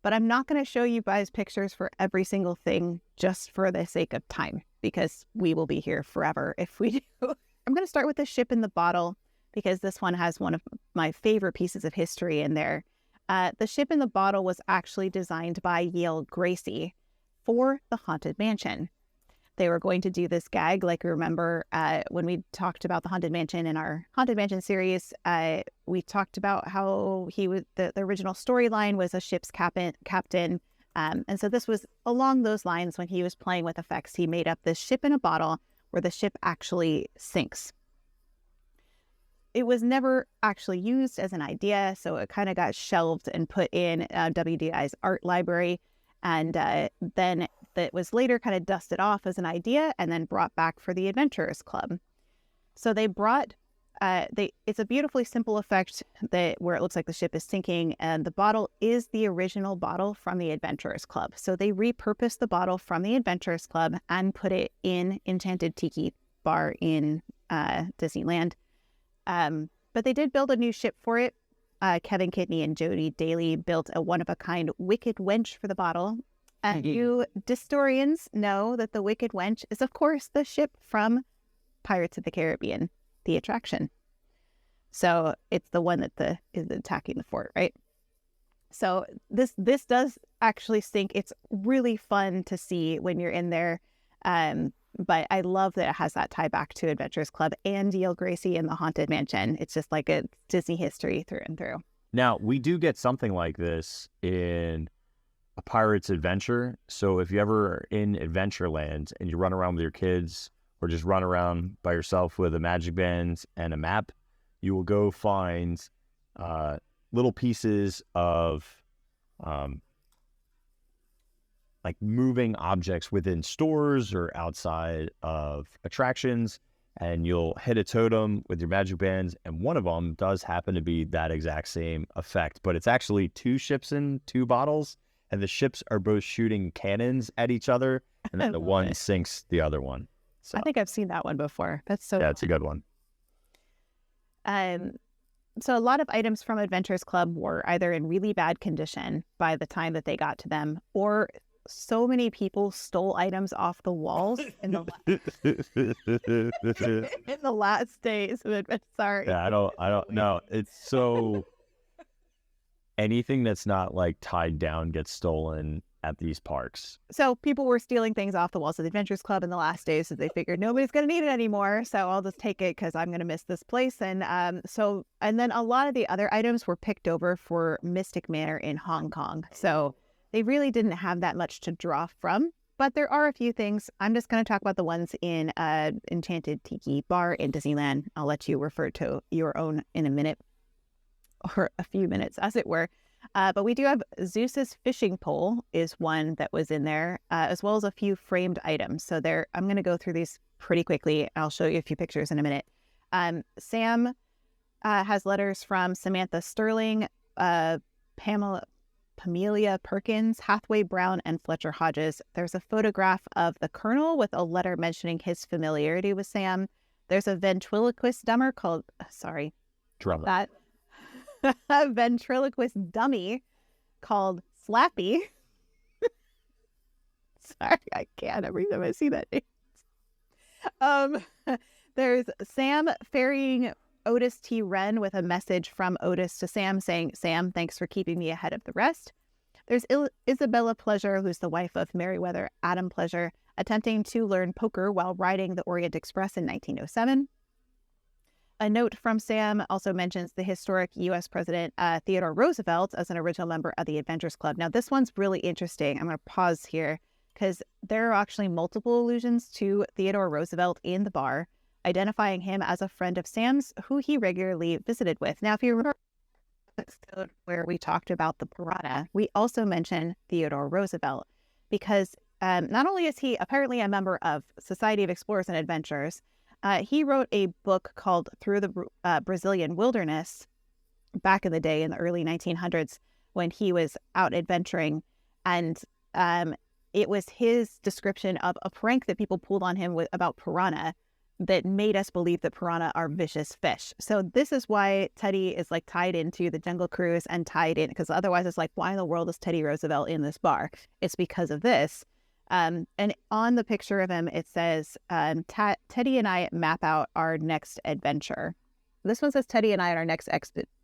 but I'm not going to show you guys pictures for every single thing just for the sake of time, because we will be here forever if we do. I'm going to start with the ship in the bottle, because this one has one of my favorite pieces of history in there. The ship in the bottle was actually designed by Yale Gracie for the Haunted Mansion. they were going to do this gag. Like, remember when we talked about the Haunted Mansion in our Haunted Mansion series, we talked about how he was the original storyline was a ship's captain. And so this was along those lines. When he was playing with effects, he made up this ship in a bottle where the ship actually sinks. It was never actually used as an idea, so it kind of got shelved and put in WDI's art library. And then that was later kind of dusted off as an idea and then brought back for the Adventurers Club. So they brought, it's a beautifully simple effect where it looks like the ship is sinking, and the bottle is the original bottle from the Adventurers Club. So they repurposed the bottle from the Adventurers Club and put it in Enchanted Tiki Bar in Disneyland. But they did build a new ship for it. Kevin Kidney and Jody Daly built a one-of-a-kind Wicked Wench for the bottle. And you Distorians know that the Wicked Wench is, of course, the ship from Pirates of the Caribbean, the attraction. So it's the one that is attacking the fort, right? So this does actually sink. It's really fun to see when you're in there. But I love that it has that tie back to Adventurers Club and D.L. Gracie in the Haunted Mansion. It's just like a Disney history through and through. Now, we do get something like this in A Pirate's Adventure. So if you ever are in Adventureland and you run around with your kids or just run around by yourself with a magic band and a map, you will go find little pieces of like moving objects within stores or outside of attractions, and you'll hit a totem with your magic bands, and one of them does happen to be that exact same effect, but it's actually two ships in two bottles, and the ships are both shooting cannons at each other, and then the one sinks the other one. So I think I've seen that one before. That's so yeah, it's a good one. So a lot of items from Adventurers Club were either in really bad condition by the time that they got to them, or so many people stole items off the walls in the in the last days of it. Sorry. Yeah, I don't know. It's so anything that's not like tied down gets stolen at these parks. So people were stealing things off the walls of the Adventurers Club in the last days, so they figured nobody's going to need it anymore, so I'll just take it because I'm going to miss this place. And then a lot of the other items were picked over for Mystic Manor in Hong Kong. So they really didn't have that much to draw from, but there are a few things. I'm just going to talk about the ones in Enchanted Tiki Bar in Disneyland. I'll let you refer to your own in a minute, or a few minutes, as it were. But we do have Zeus's fishing pole is one that was in there, as well as a few framed items. So I'm going to go through these pretty quickly. I'll show you a few pictures in a minute. Sam has letters from Samantha Sterling, Pamelia Perkins, Hathaway Brown, and Fletcher Hodges. There's a photograph of the Colonel with a letter mentioning his familiarity with Sam. There's a ventriloquist dummer called, Drummer. A ventriloquist dummy called Slappy. Sorry, I can't every time I see that name. There's Sam ferrying Otis T. Wren with a message from Otis to Sam saying, "Sam, thanks for keeping me ahead of the rest." There's Isabella Pleasure, who's the wife of Meriwether Adam Pleasure, attempting to learn poker while riding the Orient Express in 1907. A note from Sam also mentions the historic U.S. President Theodore Roosevelt as an original member of the Adventurers Club. Now, this one's really interesting. I'm going to pause here because there are actually multiple allusions to Theodore Roosevelt in the bar, identifying him as a friend of Sam's who he regularly visited with. Now, if you remember the episode where we talked about the piranha, we also mentioned Theodore Roosevelt because not only is he apparently a member of Society of Explorers and Adventurers, he wrote a book called Through the Brazilian Wilderness back in the day in the early 1900s when he was out adventuring. And it was his description of a prank that people pulled on him about piranha that made us believe that piranha are vicious fish. So this is why Teddy is like tied into the Jungle Cruise and tied in, because otherwise it's like, why in the world is Teddy Roosevelt in this bar? It's because of this. And on the picture of him, it says, Teddy and I map out our next adventure. This one says Teddy and I on our next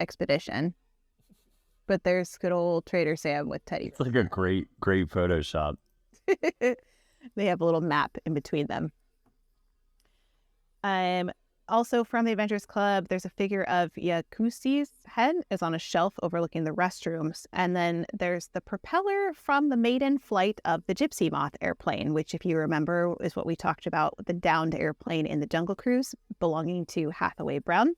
expedition. But there's good old Trader Sam with Teddy. It's like a great Photoshop. They have a little map in between them. Also from the Adventures Club, there's a figure of Yakusi's head is on a shelf overlooking the restrooms. And then there's the propeller from the maiden flight of the Gypsy Moth airplane, which, if you remember, is what we talked about, the downed airplane in the Jungle Cruise belonging to Hathaway Brown.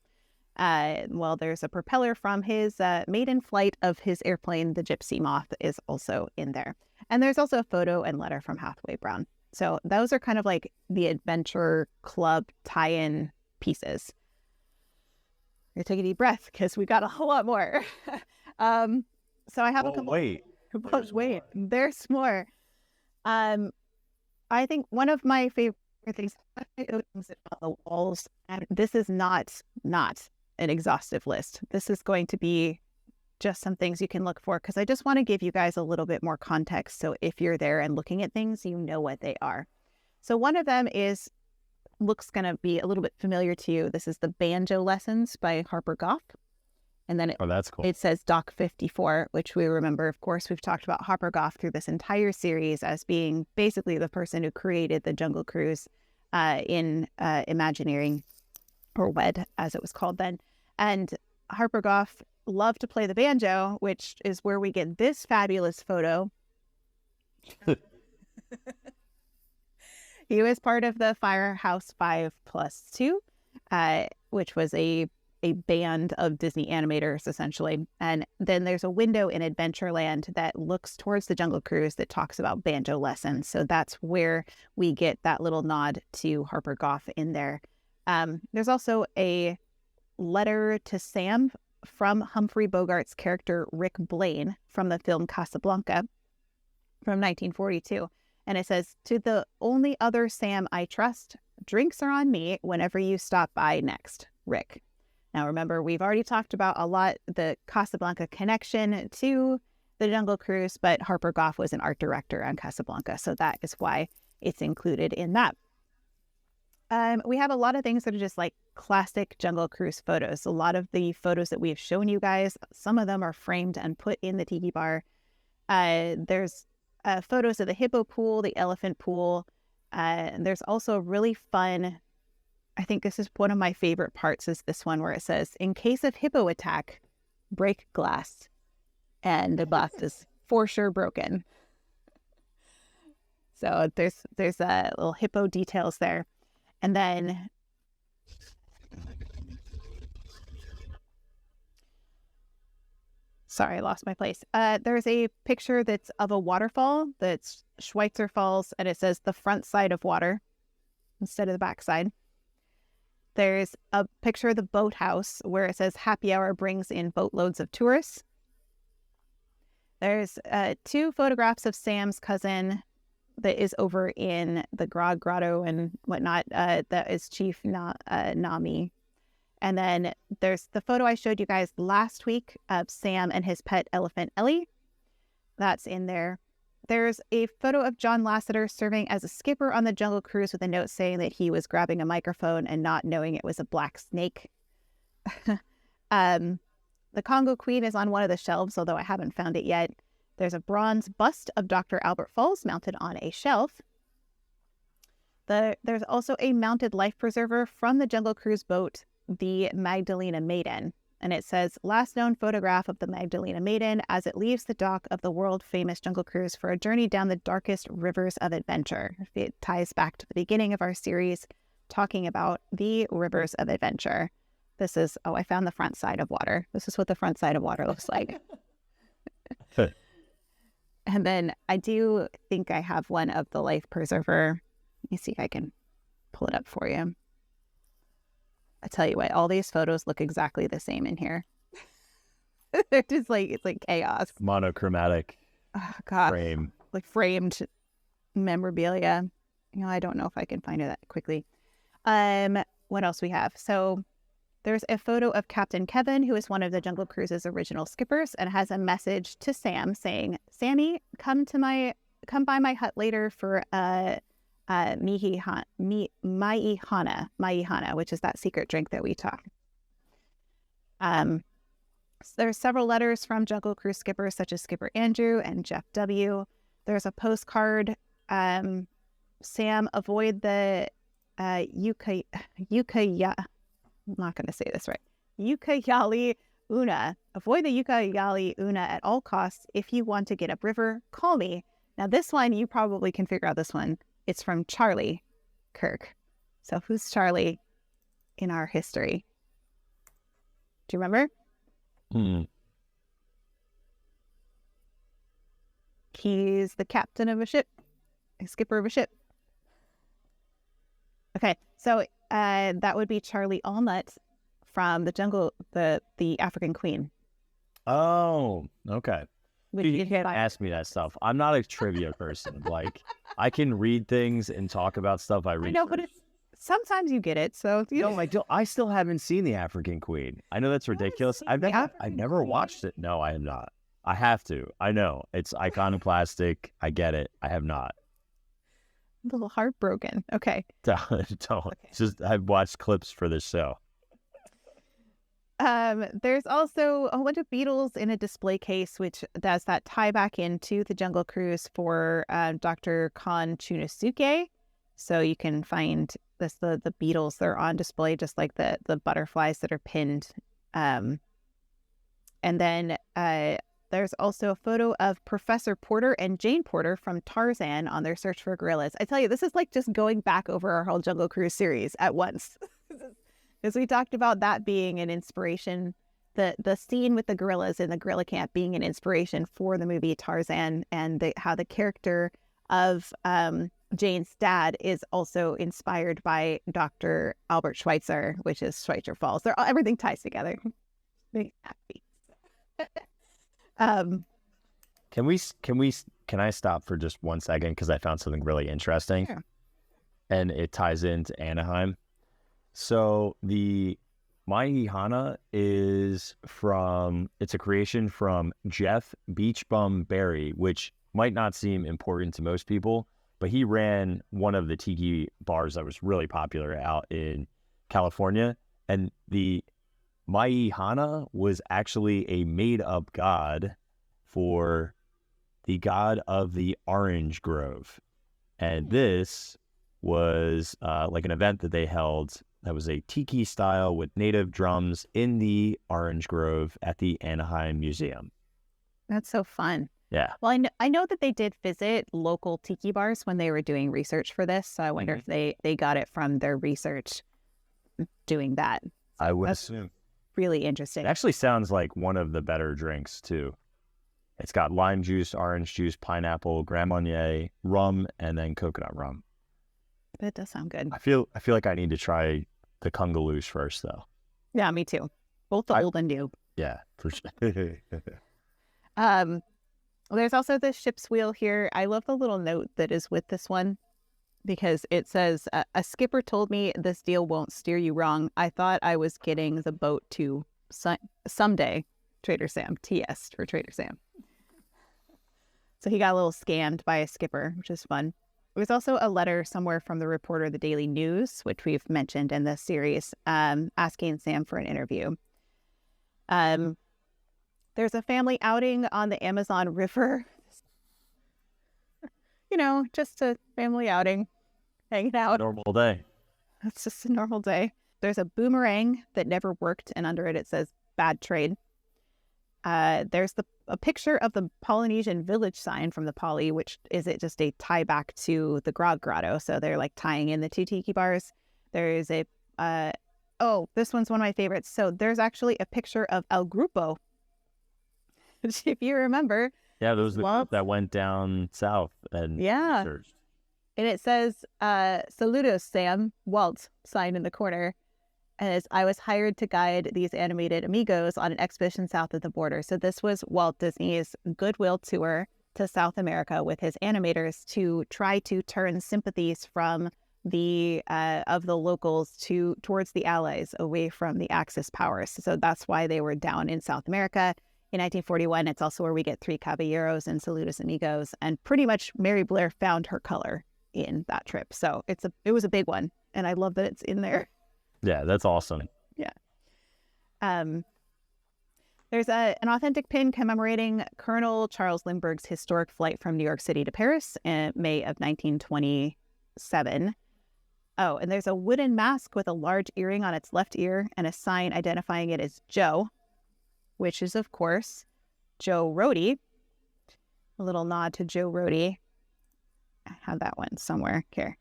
Well, there's a propeller from his maiden flight of his airplane, the Gypsy Moth, is also in there. And there's also a photo and letter from Hathaway Brown. So those are kind of like the Adventure Club tie-in pieces. You're taking a deep breath because we got a whole lot more. So I have a couple. Wait, there's more. I think one of my favorite things on the walls, and this is not an exhaustive list. This is going to be just some things you can look for, because I just want to give you guys a little bit more context. So if you're there and looking at things, you know what they are. So one of them looks going to be a little bit familiar to you. This is the Banjo Lessons by Harper Goff. And then that's cool. It says Doc 54, which we remember, of course, we've talked about Harper Goff through this entire series as being basically the person who created the Jungle Cruise in Imagineering, or WED as it was called then. And Harper Goff loved to play the banjo, which is where we get this fabulous photo. He was part of the Firehouse 5+2, which was a band of Disney animators, essentially. And then there's a window in Adventureland that looks towards the Jungle Cruise that talks about banjo lessons. So that's where we get that little nod to Harper Goff in there. There's also a letter to Sam from Humphrey Bogart's character Rick Blaine from the film Casablanca from 1942. And it says, "To the only other Sam I trust, drinks are on me whenever you stop by next, Rick." Now, remember, we've already talked about a lot the Casablanca connection to the Jungle Cruise, but Harper Goff was an art director on Casablanca, so that is why it's included in that. We have a lot of things that are just like classic Jungle Cruise photos. A lot of the photos that we have shown you guys, some of them are framed and put in the Tiki bar. There's photos of the hippo pool, the elephant pool. And there's also a really fun, I think this is one of my favorite parts, is this one where it says, "In case of hippo attack, break glass." And the glass is for sure broken. So there's little hippo details there. And then sorry, I lost my place. There's a picture that's of a waterfall that's Schweitzer Falls, and it says the front side of water instead of the back side. There's a picture of the boathouse where it says happy hour brings in boatloads of tourists. There's 2 photographs of Sam's cousin that is over in the Grog Grotto and whatnot. That is Chief Nami. And then there's the photo I showed you guys last week of Sam and his pet elephant Ellie. That's in there. There's a photo of John Lasseter serving as a skipper on the Jungle Cruise with a note saying that he was grabbing a microphone and not knowing it was a black snake. The Congo Queen is on one of the shelves, although I haven't found it yet. There's a bronze bust of Dr. Albert Falls mounted on a shelf. There's also a mounted life preserver from the Jungle Cruise boat, the Magdalena Maiden. And it says, last known photograph of the Magdalena Maiden as it leaves the dock of the world-famous Jungle Cruise for a journey down the darkest rivers of adventure. It ties back to the beginning of our series, talking about the rivers of adventure. This is, I found the front side of water. This is what the front side of water looks like. And then I do think I have one of the life preserver. Let me see if I can pull it up for you. I tell you what, all these photos look exactly the same in here. They're just like, it's like chaos. Monochromatic frame. Like framed memorabilia. I don't know if I can find it that quickly. What else we have? So there's a photo of Captain Kevin, who is one of the Jungle Cruise's original skippers, and has a message to Sam saying, "Sammy, come by my hut later for maihana, which is that secret drink that we talk." So there's several letters from Jungle Cruise skippers such as Skipper Andrew and Jeff W. There's a postcard Sam, avoid the I'm not going to say this right. Ucayali Una. Avoid the Ucayali Una at all costs. If you want to get upriver, call me. Now, this one, you probably can figure out this one. It's from Charlie Kirk. So who's Charlie in our history? Do you remember? He's the captain of a ship, a skipper of a ship. Okay, so that would be Charlie Allnut from the jungle, the African Queen. Oh, okay. You can't ask me that stuff. I'm not a trivia person. Like, I can read things and talk about stuff I read. I know, but sometimes you get it. So I still haven't seen the African Queen. I know that's ridiculous. I've never watched it. No, I have not. I have to. I know it's iconoclastic. I get it. I have not. I'm a little heartbroken. Okay. Don't. Okay. Just I've watched clips for this show. There's also a bunch of beetles in a display case, which does that tie back into the Jungle Cruise for Dr. Khan Chunisuke. So you can find the beetles that are on display, just like the butterflies that are pinned. And then there's also a photo of Professor Porter and Jane Porter from Tarzan on their search for gorillas. I tell you, this is like just going back over our whole Jungle Cruise series at once. Because we talked about that being an inspiration, the scene with the gorillas in the gorilla camp being an inspiration for the movie Tarzan, and how the character of Jane's dad is also inspired by Dr. Albert Schweitzer, which is Schweitzer Falls. Everything ties together. Big happy. Can I stop for just 1 second because I found something really interesting? Sure. And it ties into Anaheim. So the Maihana it's a creation from Jeff Beachbum Berry, which might not seem important to most people, but he ran one of the tiki bars that was really popular out in California. And the Maihana was actually a made-up god for the god of the orange grove. And this was like an event that they held that was a tiki style with native drums in the orange grove at the Anaheim Museum. That's so fun. Yeah. Well, I know that they did visit local tiki bars when they were doing research for this. So I wonder if they got it from their research doing that. I would assume. Really interesting. It actually sounds like one of the better drinks too. It's got lime juice, orange juice, pineapple, Grand Marnier, rum, and then coconut rum. That does sound good. I feel like I need to try the Kungaloosh first, though. Yeah, me too. Both the old and new. Yeah, for sure. There's also the ship's wheel here. I love the little note that is with this one because it says, a skipper told me this deal won't steer you wrong. I thought I was getting the boat to someday. Trader Sam. TS for Trader Sam. So he got a little scammed by a skipper, which is fun. There was also a letter somewhere from the reporter of the Daily News, which we've mentioned in this series, asking Sam for an interview. There's a family outing on the Amazon River. Just a family outing, hanging out. Normal day. It's just a normal day. There's a boomerang that never worked, and under it says bad trade. There's a picture of the Polynesian village sign from the Poly, which is it just a tie back to the Grog Grotto. So they're like tying in the two tiki bars. There's this one's one of my favorites. So there's actually a picture of El Grupo, which if you remember. Yeah, those that went down south and searched. And it says, Saludos, Sam, Walt, sign in the corner. As I was hired to guide these animated amigos on an expedition south of the border. So this was Walt Disney's goodwill tour to South America with his animators to try to turn sympathies from the locals towards the Allies, away from the Axis powers. So that's why they were down in South America. In 1941, it's also where we get Three Caballeros and Saludos Amigos. And pretty much Mary Blair found her color in that trip. So it was a big one. And I love that it's in there. Yeah, that's awesome. Yeah. There's an authentic pin commemorating Colonel Charles Lindbergh's historic flight from New York City to Paris in May of 1927. 7. Oh, and there's a wooden mask with a large earring on its left ear and a sign identifying it as Joe, which is, of course, Joe Rohde. A little nod to Joe Rohde. I have that one somewhere here.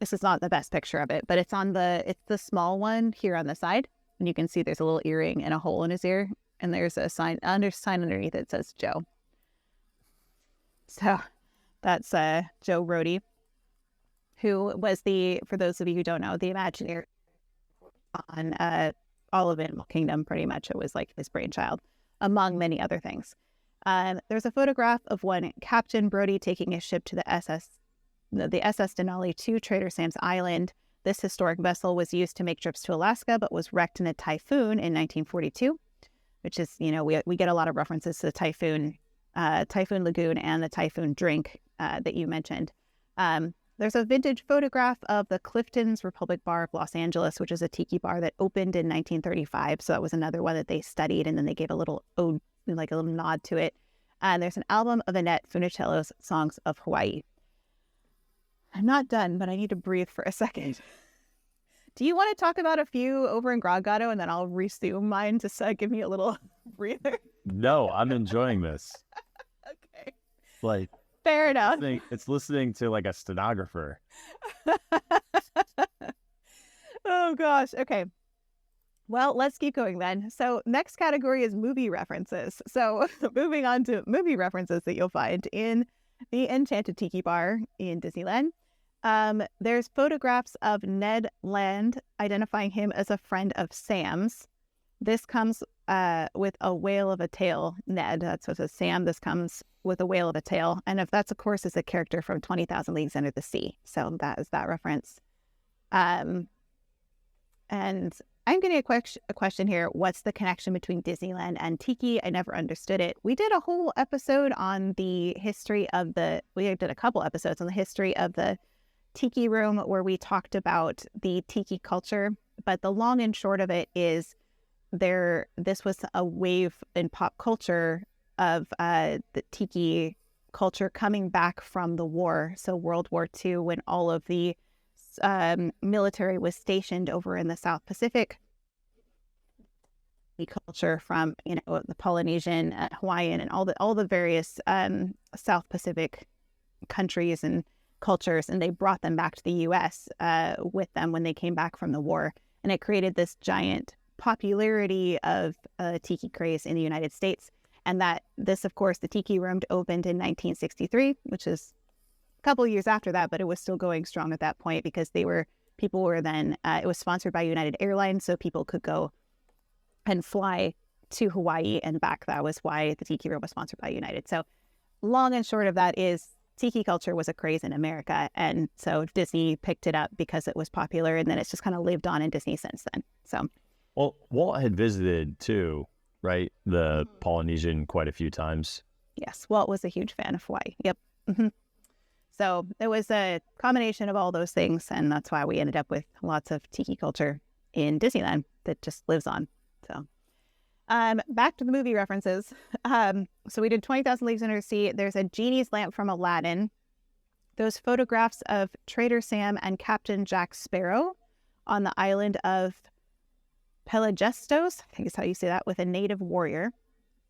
This is not the best picture of it, but it's the small one here on the side. And you can see there's a little earring and a hole in his ear. And there's a sign underneath that says Joe. So that's Joe Rohde, who was for those of you who don't know, the Imagineer on all of Animal Kingdom, pretty much. It was like his brainchild, among many other things. There's a photograph of one Captain Brody taking his ship to the SS Denali to Trader Sam's Island. This historic vessel was used to make trips to Alaska, but was wrecked in a typhoon in 1942, which is, we get a lot of references to the Typhoon Lagoon and the Typhoon drink that you mentioned. There's a vintage photograph of the Clifton's Republic Bar of Los Angeles, which is a tiki bar that opened in 1935. So that was another one that they studied, and then they gave a little ode, like a little nod to it. And there's an album of Annette Funicello's Songs of Hawaii. I'm not done, but I need to breathe for a second. Do you want to talk about a few over in Grotto, and then I'll resume mine to give me a little breather? No, I'm enjoying this. Okay. Like, fair enough. It's listening to like a stenographer. Oh gosh. Okay. Well, let's keep going then. So next category is movie references. So moving on to movie references that you'll find in the Enchanted Tiki Bar in Disneyland. There's photographs of Ned Land identifying him as a friend of Sam's. This comes with a whale of a tail, Ned. That's what it says, Sam. This comes with a whale of a tail. And if that's, of course, is a character from 20,000 Leagues Under the Sea. So that is that reference. And I'm getting a question here. What's the connection between Disneyland and Tiki? I never understood it. We did a whole episode on the history of we did a couple episodes on the history of the Tiki room where we talked about the Tiki culture. But the long and short of it is this was a wave in pop culture of the Tiki culture coming back from the war. So World War II, when all of the military was stationed over in the South Pacific, the culture from the Polynesian, Hawaiian, and all the various South Pacific countries and cultures, and they brought them back to the U.S. With them when they came back from the war, and it created this giant popularity of Tiki craze in the United States. And that this, of course, the Tiki Room opened in 1963, which is a couple of years after that, but it was still going strong at that point because people were then, it was sponsored by United Airlines, so people could go and fly to Hawaii and back. That was why the Tiki Room was sponsored by United. So long and short of that is Tiki culture was a craze in America. And so Disney picked it up because it was popular, and then it's just kind of lived on in Disney since then. So, well, Walt had visited too, right? The Polynesian quite a few times. Yes, Walt was a huge fan of Hawaii. Yep. Mm-hmm. So it was a combination of all those things, and that's why we ended up with lots of Tiki culture in Disneyland that just lives on. So back to the movie references. So we did 20,000 Leagues Under the Sea. There's a genie's lamp from Aladdin. Those photographs of Trader Sam and Captain Jack Sparrow on the island of Pelagestos, I think is how you say that, with a native warrior.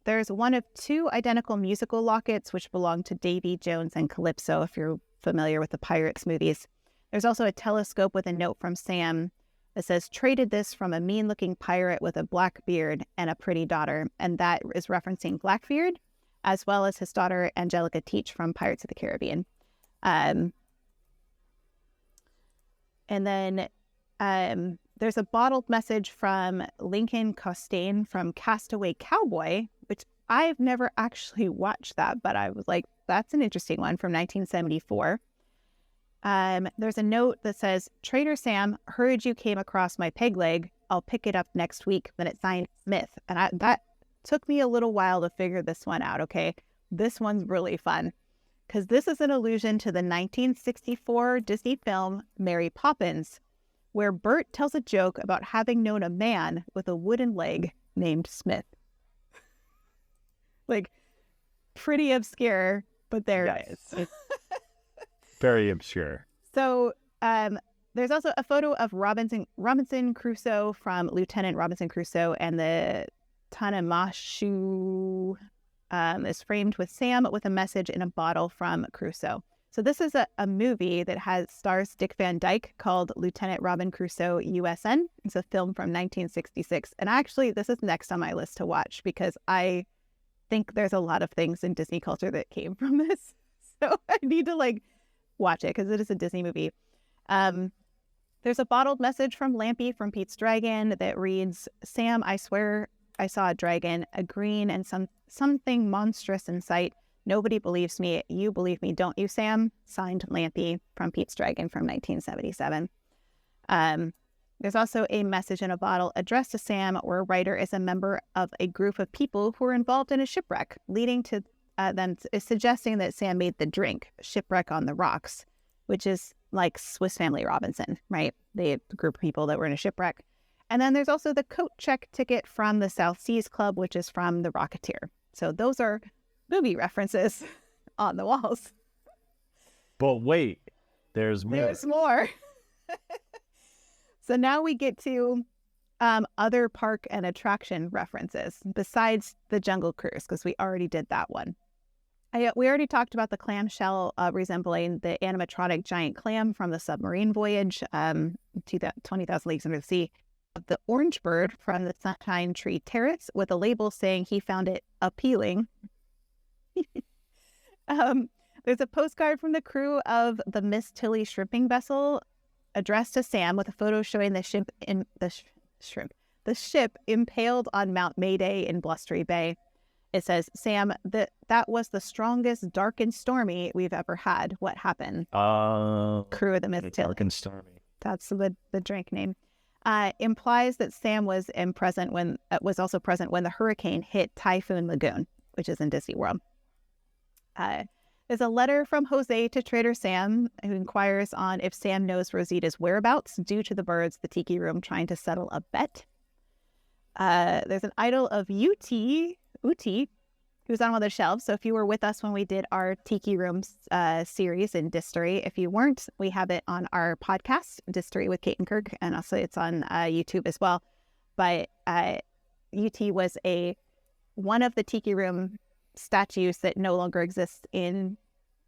There's one of two identical musical lockets which belong to Davy Jones and Calypso, if you're familiar with the Pirates movies. There's also a telescope with a note from Sam that says, traded this from a mean-looking pirate with a black beard and a pretty daughter. And that is referencing Blackbeard, as well as his daughter Angelica Teach from Pirates of the Caribbean. And then there's a bottled message from Lincoln Costain from Castaway Cowboy, which I've never actually watched that, but I was like, that's an interesting one, from 1974. There's a note that says, Trader Sam, heard you came across my peg leg. I'll pick it up next week. Then it's signed Smith. And that took me a little while to figure this one out, okay? This one's really fun because this is an allusion to the 1964 Disney film Mary Poppins, where Bert tells a joke about having known a man with a wooden leg named Smith. Like, pretty obscure, but there it is. Very obscure. So there's also a photo of Robinson Crusoe from Lieutenant Robinson Crusoe, and the Tanemashu is framed with Sam with a message in a bottle from Crusoe. So this is a movie that stars Dick Van Dyke called Lieutenant Robin Crusoe USN. It's a film from 1966. And actually, this is next on my list to watch because I think there's a lot of things in Disney culture that came from this. So I need to watch it because it is a Disney movie. There's a bottled message from Lampy from Pete's Dragon that reads, "Sam, I swear I saw a dragon, a green and something monstrous in sight. Nobody believes me. You believe me, don't you, Sam?" Signed, Lampy from Pete's Dragon from 1977. There's also a message in a bottle addressed to Sam where a writer is a member of a group of people who were involved in a shipwreck, leading to them suggesting that Sam made the drink, Shipwreck on the Rocks, which is like Swiss Family Robinson, right? The group of people that were in a shipwreck. And then there's also the coat check ticket from the South Seas Club, which is from The Rocketeer. So those are movie references on the walls. But wait, there's more. There's more. So now we get to other park and attraction references besides the Jungle Cruise, because we already did that one. We already talked about the clamshell resembling the animatronic giant clam from the submarine voyage, 20,000 Leagues Under the Sea. The orange bird from the Sunshine Tree Terrace with a label saying he found it appealing. There's a postcard from the crew of the Miss Tilly shrimping vessel addressed to Sam with a photo showing the ship impaled on Mount Mayday in Blustery Bay. It says, "Sam, that was the strongest dark and stormy we've ever had. What happened?" Crew of the Miss Tilly. Dark and stormy. That's the drink name. Implies that Sam was also present when the hurricane hit Typhoon Lagoon, which is in Disney World. There's a letter from Jose to Trader Sam, who inquires on if Sam knows Rosita's whereabouts due to the birds, the Tiki Room trying to settle a bet. There's an idol of Uti, who's on one of the shelves. So if you were with us when we did our Tiki Room series in Distory, if you weren't, we have it on our podcast, Distory with Kate and Kirk, and also it's on YouTube as well. But UT was one of the Tiki Room statues that no longer exists in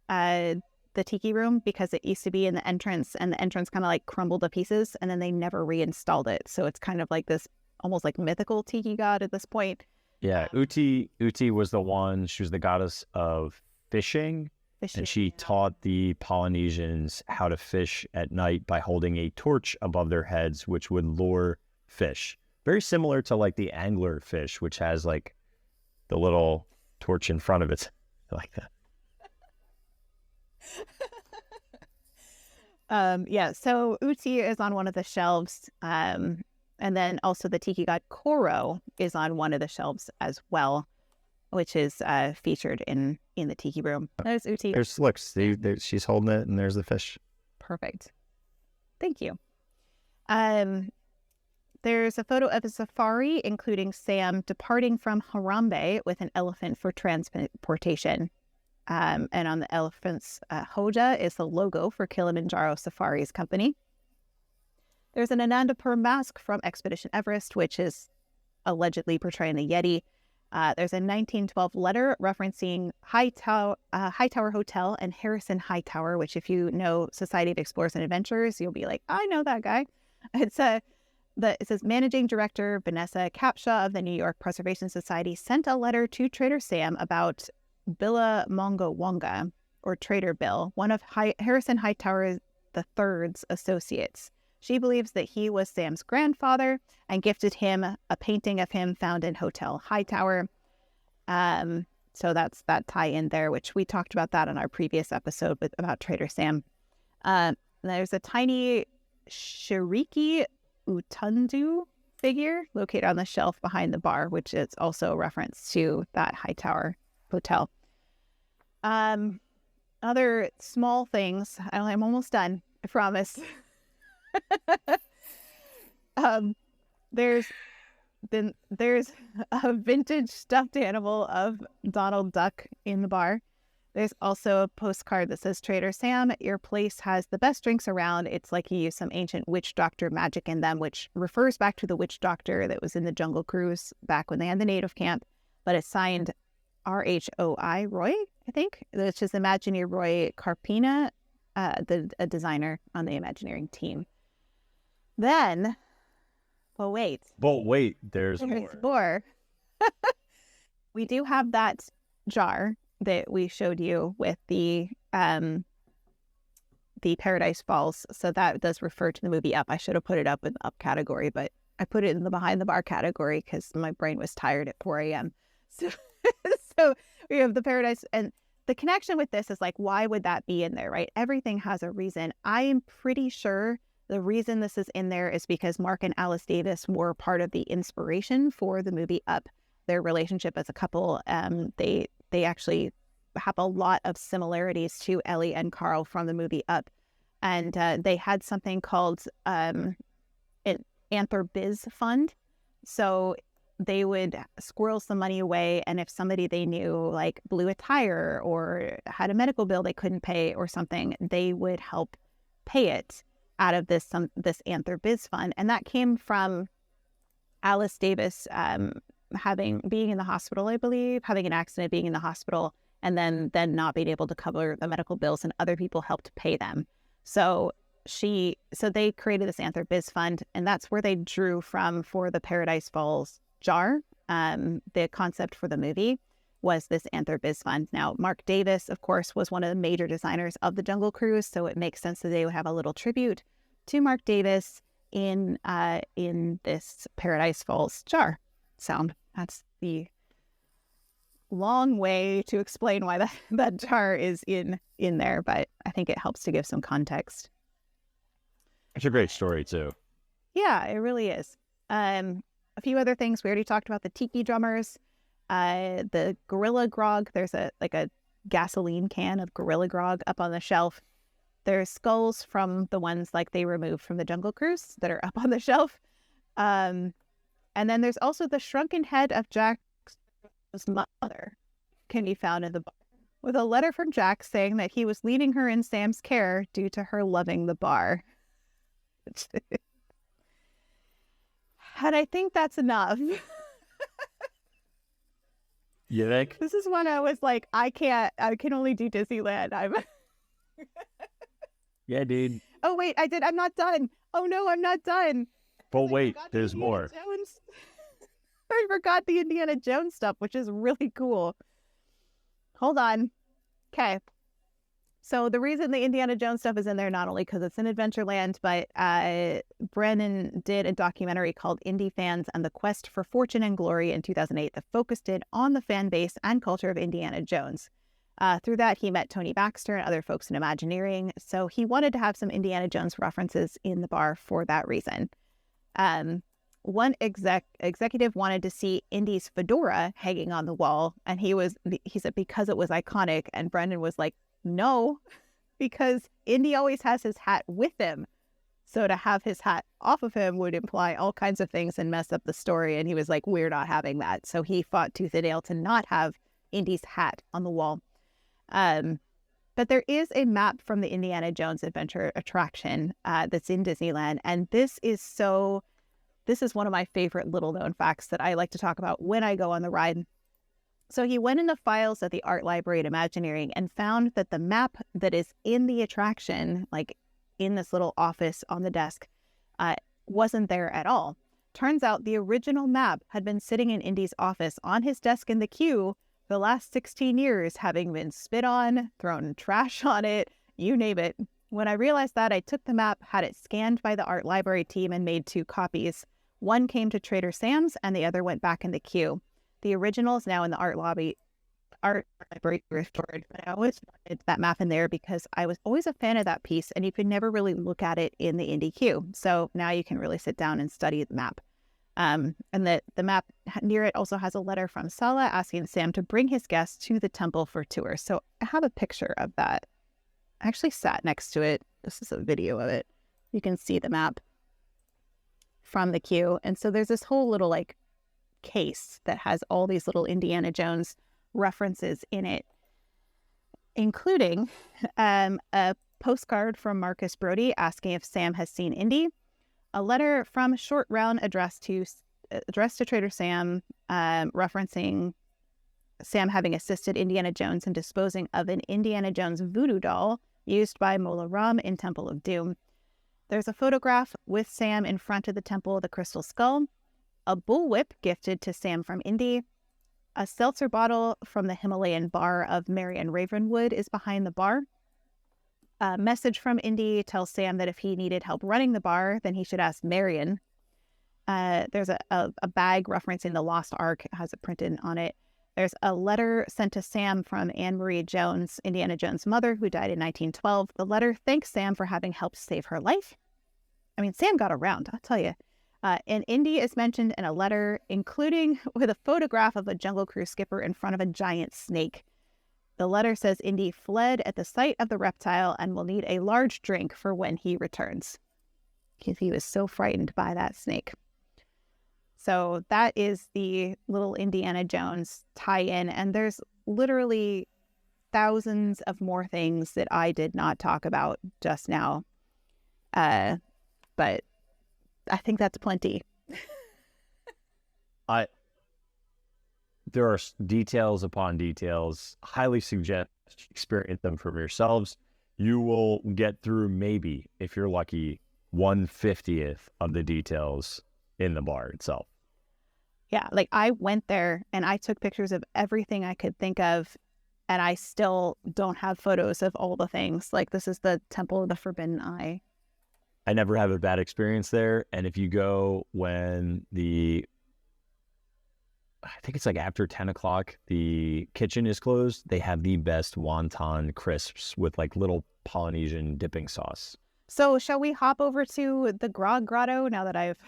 the Tiki Room because it used to be in the entrance, and the entrance kind of crumbled to pieces, and then they never reinstalled it. So it's kind of like this almost like mythical Tiki god at this point. Yeah, Uti was the one. She was the goddess of fishing, and she taught the Polynesians how to fish at night by holding a torch above their heads, which would lure fish. Very similar to the angler fish, which has the little torch in front of it, like that. So Uti is on one of the shelves. And then also the Tiki god Koro is on one of the shelves as well, which is featured in the Tiki Room. There's Uti. Look, see, she's holding it, and there's the fish. Perfect. Thank you. There's a photo of a safari, including Sam departing from Harambe with an elephant for transportation. And on the elephant's Hoja is the logo for Kilimanjaro Safaris Company. There's an Anandapur mask from Expedition Everest, which is allegedly portraying the Yeti. There's a 1912 letter referencing Hightower Hotel and Harrison Hightower, which if you know Society of Explorers and Adventurers, you'll be like, I know that guy. It says Managing Director Vanessa Capshaw of the New York Preservation Society sent a letter to Trader Sam about Billa Mongowonga, or Trader Bill, one of Harrison Hightower III's associates. She believes that he was Sam's grandfather and gifted him a painting of him found in Hotel Hightower. So that's that tie in there, which we talked about that on our previous episode about Trader Sam. There's a tiny Shiriki Utundu figure located on the shelf behind the bar, which is also a reference to that Hightower Hotel. Other small things. I'm almost done, I promise. There's a vintage stuffed animal of Donald Duck in the bar. There's also a postcard that says, Trader Sam, your place has the best drinks around. It's like you use some ancient witch doctor magic in them, which refers back to the witch doctor that was in the Jungle Cruise back when they had the native camp. But it's signed RHOI Roy, I think, which is Imagineer Roy Carpina, a designer on the Imagineering team. Then, well, wait. But wait, there's more. We do have that jar that we showed you with the Paradise Falls. So that does refer to the movie Up. I should have put it up in the Up category, but I put it in the Behind the Bar category because my brain was tired at 4 a.m. So, so we have the Paradise, and the connection with this is like, why would that be in there, right? Everything has a reason. I am pretty sure the reason this is in there is because Marc and Alice Davis were part of the inspiration for the movie Up. Their relationship as a couple, they actually have a lot of similarities to Ellie and Carl from the movie Up. And they had something called an Anther Biz Fund. So they would squirrel some money away, and if somebody they knew like blew a tire or had a medical bill they couldn't pay or something, they would help pay it out of this Anther Biz Fund. And that came from Alice Davis being in the hospital, I believe, having an accident, being in the hospital, and then not being able to cover the medical bills, and other people helped pay them. So they created this Anther Biz Fund, and that's where they drew from for the Paradise Falls jar. The concept for the movie was this Anther Biz Fund. Now, Marc Davis, of course, was one of the major designers of the Jungle Cruise, so it makes sense that they would have a little tribute to Marc Davis in this Paradise Falls jar. That's the long way to explain why that jar is in there, but I think it helps to give some context. It's a great story too. Yeah, it really is. A few other things. We already talked about the Tiki drummers, the Gorilla Grog. There's a gasoline can of Gorilla Grog up on the shelf. There's skulls from the ones like they removed from the Jungle Cruise that are up on the shelf. And then there's also the shrunken head of Jack's mother can be found in the bar, with a letter from Jack saying that he was leaving her in Sam's care due to her loving the bar. And I think that's enough. You think? This is when I was like, I can only do Disneyland. Yeah, dude. Oh, wait, I'm not done. Oh, no, I'm not done. But wait, there's more. I forgot the Indiana Jones stuff, which is really cool. Hold on. Okay. So the reason the Indiana Jones stuff is in there, not only because it's in Adventureland, but Brandon did a documentary called Indie Fans and the Quest for Fortune and Glory in 2008 that focused in on the fan base and culture of Indiana Jones. Through that, he met Tony Baxter and other folks in Imagineering. So he wanted to have some Indiana Jones references in the bar for that reason. One executive wanted to see Indy's fedora hanging on the wall, and he said because it was iconic, and Brendan was like, no, because Indy always has his hat with him. So to have his hat off of him would imply all kinds of things and mess up the story. And he was like, we're not having that. So he fought tooth and nail to not have Indy's hat on the wall. But there is a map from the Indiana Jones Adventure attraction that's in Disneyland. And this is one of my favorite little known facts that I like to talk about when I go on the ride. So he went in the files at the Art Library at Imagineering and found that the map that is in the attraction, like in this little office on the desk, wasn't there at all. Turns out the original map had been sitting in Indy's office on his desk in the queue the last 16 years, having been spit on, thrown trash on it, you name it. When I realized that, I took the map, had it scanned by the Art Library team, and made 2 copies. One came to Trader Sam's and the other went back in the queue. The original is now in the art library restored, but I always wanted that map in there because I was always a fan of that piece, and you could never really look at it in the Indy queue. So now you can really sit down and study the map. And the map near it also has a letter from Sala asking Sam to bring his guests to the temple for tours. So I have a picture of that. I actually sat next to it. This is a video of it. You can see the map from the queue. And so there's this whole little like case that has all these little Indiana Jones references in it. including a postcard from Marcus Brody asking if Sam has seen Indy, a letter from Short Round addressed to Trader Sam, referencing Sam having assisted Indiana Jones in disposing of an Indiana Jones voodoo doll used by Mola Ram in Temple of Doom. There's a photograph with Sam in front of the Temple of the Crystal Skull, a bullwhip gifted to Sam from Indy, a seltzer bottle from the Himalayan bar of Marion Ravenwood is behind the bar. A message from Indy tells Sam that if he needed help running the bar, then he should ask Marion. There's a bag referencing the Lost Ark, it has it printed on it. There's a letter sent to Sam from Anne Marie Jones, Indiana Jones' mother, who died in 1912. The letter thanks Sam for having helped save her life. I mean, Sam got around, I'll tell you. And Indy is mentioned in a letter, including with a photograph of a Jungle Cruise skipper in front of a giant snake. The letter says Indy fled at the sight of the reptile and will need a large drink for when he returns, because he was so frightened by that snake. So that is the little Indiana Jones tie-in, and there's literally thousands of more things that I did not talk about just now. But I think that's plenty. There are details upon details. Highly suggest you experience them for yourselves. You will get through, maybe, if you're lucky, 1/50th of the details in the bar itself. Yeah, like I went there and I took pictures of everything I could think of, and I still don't have photos of all the things. Like, this is the Temple of the Forbidden Eye. I never have a bad experience there. And if you go when I think it's like after 10 o'clock, the kitchen is closed, they have the best wonton crisps with like little Polynesian dipping sauce. So shall we hop over to the Grog Grotto now that I've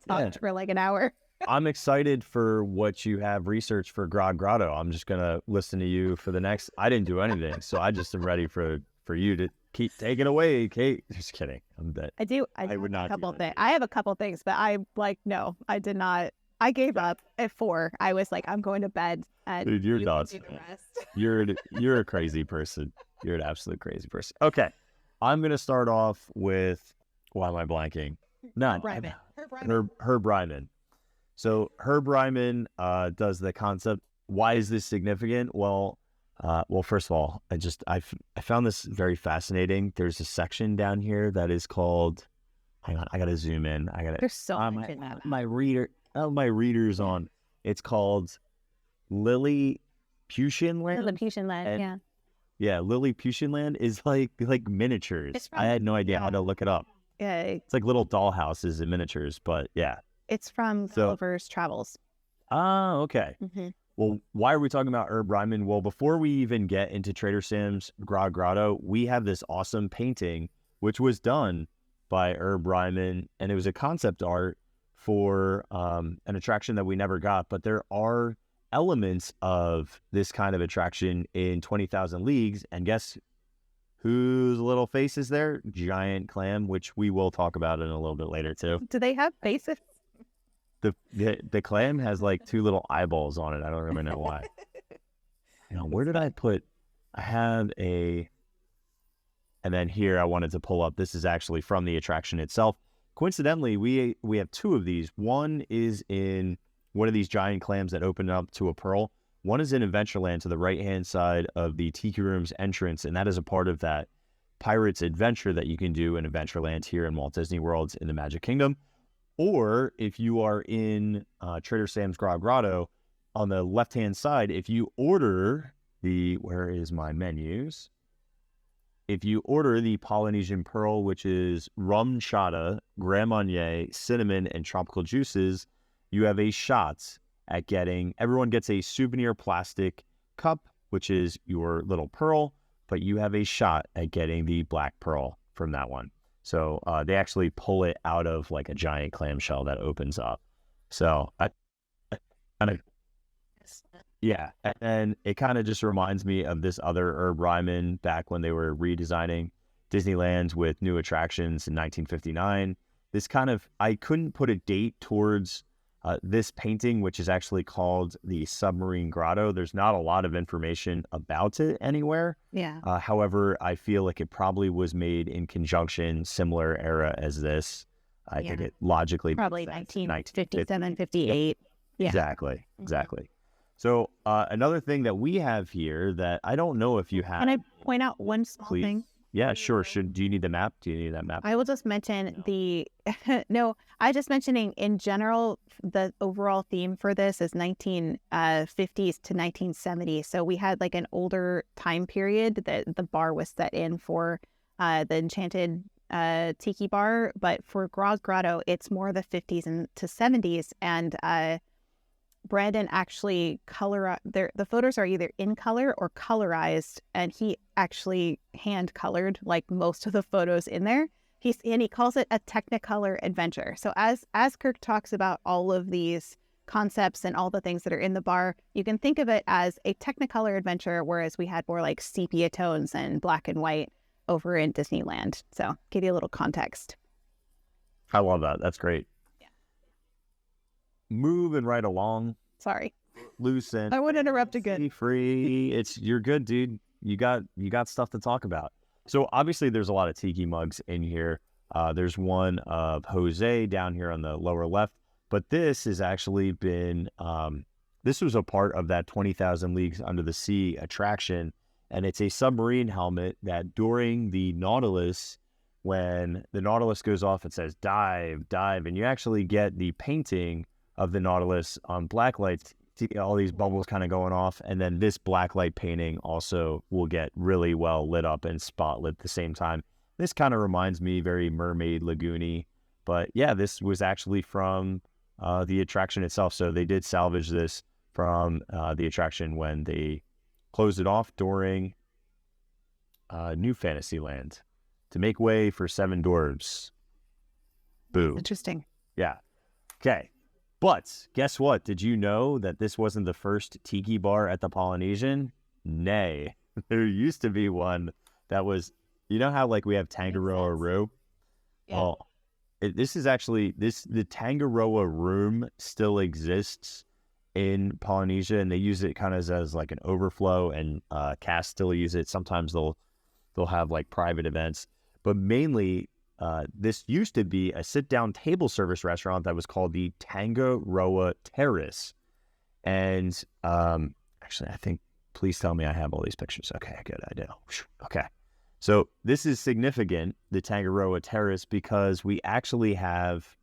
talked for like an hour? I'm excited for what you have researched for Grog Grotto. I'm just going to listen to you for the next. I didn't do anything, so I just am ready for you to keep taking away, Kate. Just kidding. I would not. I have a couple things, but no, I did not. I gave up at 4. I was like, I'm going to bed. And dude, you're nuts. You're a crazy person. You're an absolute crazy person. Okay, I'm going to start off with, why am I blanking? None. Herb Ryman. So Herb Ryman does the concept. Why is this significant? Well, first of all, I found this very fascinating. There's a section down here that is called. Hang on, I gotta zoom in. There's so much in that. My reader's on. It's called Lilliputian Land. Lilliputian Land, yeah. Yeah, Lilliputian Land is like miniatures. I had no idea how to look it up. Yeah, it's like little dollhouses in miniatures, but yeah. It's from Gulliver's Travels. Ah, okay. Mm-hmm. Well, why are we talking about Herb Ryman? Well, before we even get into Trader Sam's Grog Grotto, we have this awesome painting, which was done by Herb Ryman, and it was a concept art for an attraction that we never got, but there are elements of this kind of attraction in 20,000 Leagues, and guess whose little face is there? Giant clam, which we will talk about in a little bit later too. Do they have faces? The clam has like 2 little eyeballs on it. I don't really know why. Where did I put? I have and then here I wanted to pull up. This is actually from the attraction itself. Coincidentally, we have 2 of these. One is in one of these giant clams that open up to a pearl. One is in Adventureland to the right-hand side of the Tiki Room's entrance, and that is a part of that Pirates Adventure that you can do in Adventureland here in Walt Disney World in the Magic Kingdom. Or if you are in Trader Sam's Grog Grotto, on the left-hand side, if you order where is my menus? If you order the Polynesian Pearl, which is rum chata, Grand Marnier, cinnamon, and tropical juices, you have a shot at everyone gets a souvenir plastic cup, which is your little pearl, but you have a shot at getting the black pearl from that one. So they actually pull it out of like a giant clamshell that opens up. So yeah, and then it kind of just reminds me of this other Herb Ryman back when they were redesigning Disneyland with new attractions in 1959. This kind of, I couldn't put a date towards This painting, which is actually called the Submarine Grotto, there's not a lot of information about it anywhere. Yeah. However, I feel like it probably was made in conjunction, similar era as this. I think it logically probably 1957, 58. Yeah. Exactly. So another thing that we have here that I don't know if you have. Can I point out one small thing? Yeah, sure. Do you need the map? Do you need that map? I will just mention no, I just mentioning in general, the overall theme for this is 1950s to 1970s. So we had like an older time period that the bar was set in for the Enchanted Tiki bar. But for Grotto, it's more the 50s and to 70s. And Brandon actually the photos are either in color or colorized, and he actually hand colored like most of the photos in there. He calls it a Technicolor adventure. So as Kirk talks about all of these concepts and all the things that are in the bar, you can think of it as a Technicolor adventure, whereas we had more like sepia tones and black and white over in Disneyland. So give you a little context. I love that. That's great. Yeah. Moving right along. Sorry. Loose and I would interrupt again. Free. You're good, dude. You got stuff to talk about. So obviously there's a lot of tiki mugs in here. There's one of Jose down here on the lower left, but this has actually been this was a part of that 20,000 Leagues Under the Sea attraction, and it's a submarine helmet that during the Nautilus, when the Nautilus goes off, it says dive, and you actually get the painting of the Nautilus on black lights, all these bubbles kind of going off, and then this black light painting also will get really well lit up and spotlit at the same time. This kind of reminds me very Mermaid Lagoon-y, but yeah, this was actually from the attraction itself. So they did salvage this from the attraction when they closed it off during New Fantasyland to make way for Seven Dwarfs. Boo. Interesting. Yeah. Okay. But guess what? Did you know that this wasn't the first tiki bar at the Polynesian? Nay. There used to be one that was, you know how like we have Tangaroa Room? Yeah. Well, this is actually, the Tangaroa Room still exists in Polynesia, and they use it kind of as like an overflow, and cast still use it. Sometimes they'll have like private events, but mainly this used to be a sit-down table service restaurant that was called the Tangaroa Terrace. And actually, I think, please tell me I have all these pictures. Okay, good, I do. Okay. So this is significant, the Tangaroa Terrace, because we actually have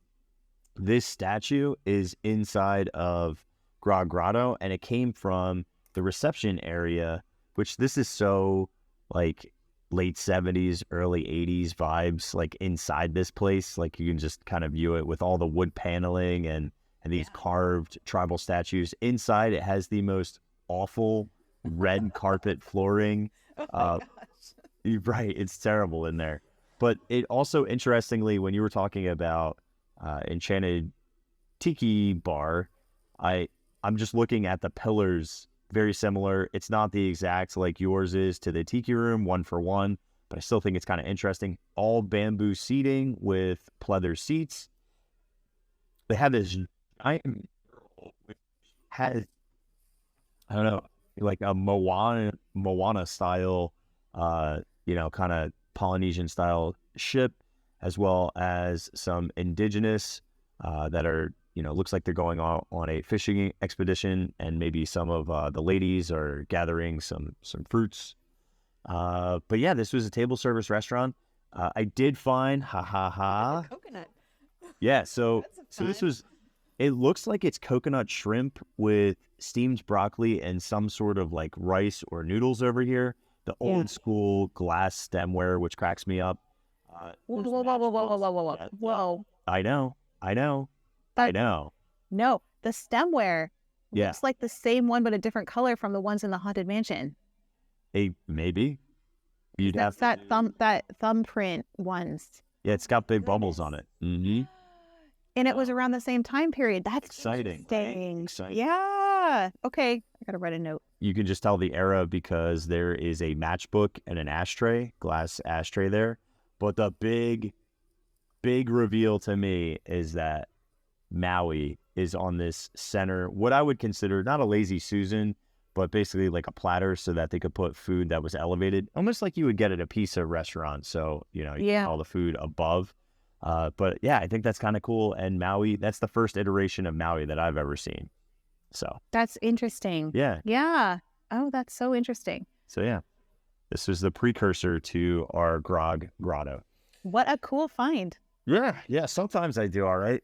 this statue is inside of Grotto, and it came from the reception area, which this is so like late 70s, early 80s vibes, like inside this place. Like you can just kind of view it with all the wood paneling and these carved tribal statues. Inside, it has the most awful red carpet flooring. Right, it's terrible in there. But it also, interestingly, when you were talking about Enchanted Tiki Bar, I'm just looking at the pillars. Very similar. It's not the exact like yours is to the Tiki Room, 1-for-1, but I still think it's kind of interesting. All bamboo seating with pleather seats. They have this I don't know, like a Moana style, kind of Polynesian style ship, as well as some indigenous that are, looks like they're going on a fishing expedition, and maybe some of the ladies are gathering some fruits. But yeah, this was a table service restaurant. I did find, Coconut. Yeah, so this was, it looks like it's coconut shrimp with steamed broccoli and some sort of like rice or noodles over here. The old school glass stemware, which cracks me up. Whoa. I know. No, the stemware looks like the same one, but a different color from the ones in the Haunted Mansion. Maybe. That's that thumbprint ones. Yeah, it's got big bubbles on it. Mm-hmm. And it was around the same time period. That's exciting. Exciting. Yeah. Okay. I got to write a note. You can just tell the era because there is a matchbook and an ashtray, glass ashtray there. But the big reveal to me is that Maui is on this center, what I would consider not a lazy Susan, but basically like a platter so that they could put food that was elevated, almost like you would get at a pizza restaurant. So, you know, you Yeah. can all the food above. But yeah, I think that's kind of cool. And Maui, that's the first iteration of Maui that I've ever seen. So That's interesting. yeah. Yeah. Oh, that's so interesting. So yeah, this was the precursor to our Grog Grotto. What a cool find. Yeah. Sometimes I do all right.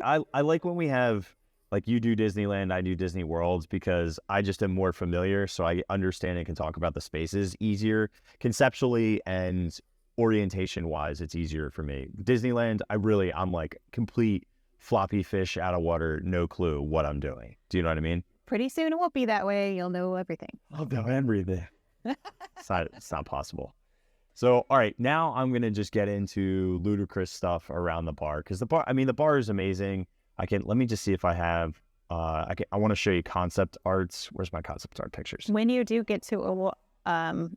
I like when we have, like, you do Disneyland, I do Disney Worlds, because I just am more familiar, so I understand and can talk about the spaces easier conceptually and orientation wise. It's easier for me. Disneyland, I'm like complete floppy fish out of water, no clue what I'm doing. Do you know what I mean? Pretty soon it won't be that way. You'll know everything. I'll know everything. It's not possible. So, all right, now I'm going to just get into ludicrous stuff around the bar, because the bar is amazing. Let me just see if I have, I want to show you concept arts. Where's my concept art pictures? When you do get to, I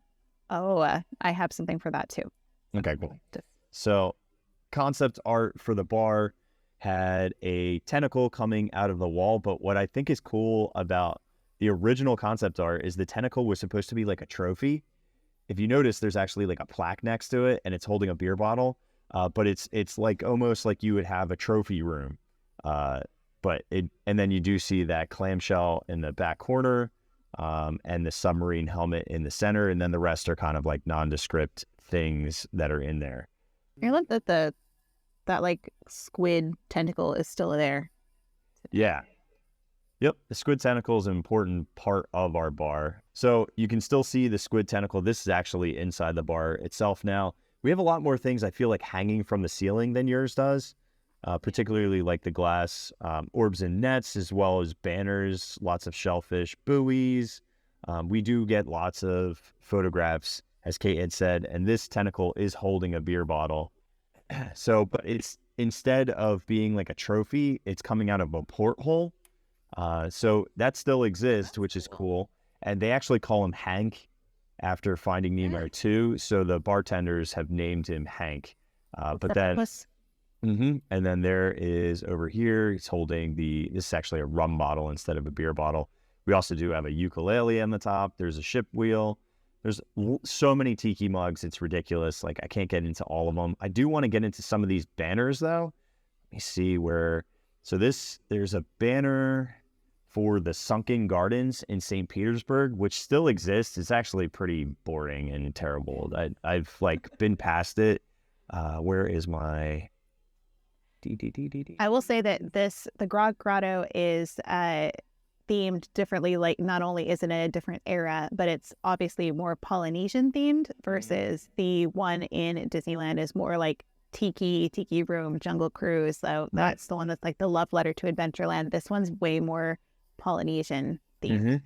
have something for that too. Okay, cool. So concept art for the bar had a tentacle coming out of the wall, but what I think is cool about the original concept art is the tentacle was supposed to be like a trophy. If you notice, there's actually like a plaque next to it, and it's holding a beer bottle, but it's like almost like you would have a trophy room. And then you do see that clamshell in the back corner, and the submarine helmet in the center, and then the rest are kind of like nondescript things that are in there. I love that that like squid tentacle is still there. Yeah. Yep, the squid tentacle is an important part of our bar. So you can still see the squid tentacle. This is actually inside the bar itself now. We have a lot more things, I feel like, hanging from the ceiling than yours does, particularly like the glass orbs and nets, as well as banners, lots of shellfish, buoys. We do get lots of photographs, as Kate had said, and this tentacle is holding a beer bottle. So, but it's, instead of being like a trophy, it's coming out of a porthole. So that still exists, which is cool. And they actually call him Hank after Finding Nemo 2. So the bartenders have named him Hank. And then there is over here, he's holding this is actually a rum bottle instead of a beer bottle. We also do have a ukulele on the top. There's a ship wheel. There's so many tiki mugs. It's ridiculous. Like, I can't get into all of them. I do want to get into some of these banners though. Let me see where. So there's a banner for the Sunken Gardens in St. Petersburg, which still exists. It's actually pretty boring and terrible. I've like been past it. Where is my... I will say that the Grog Grotto is themed differently. Like, not only is it in a different era, but it's obviously more Polynesian themed versus the one in Disneyland is more like Tiki Room, Jungle Cruise. So that's the one that's like the love letter to Adventureland. This one's way more Polynesian themed.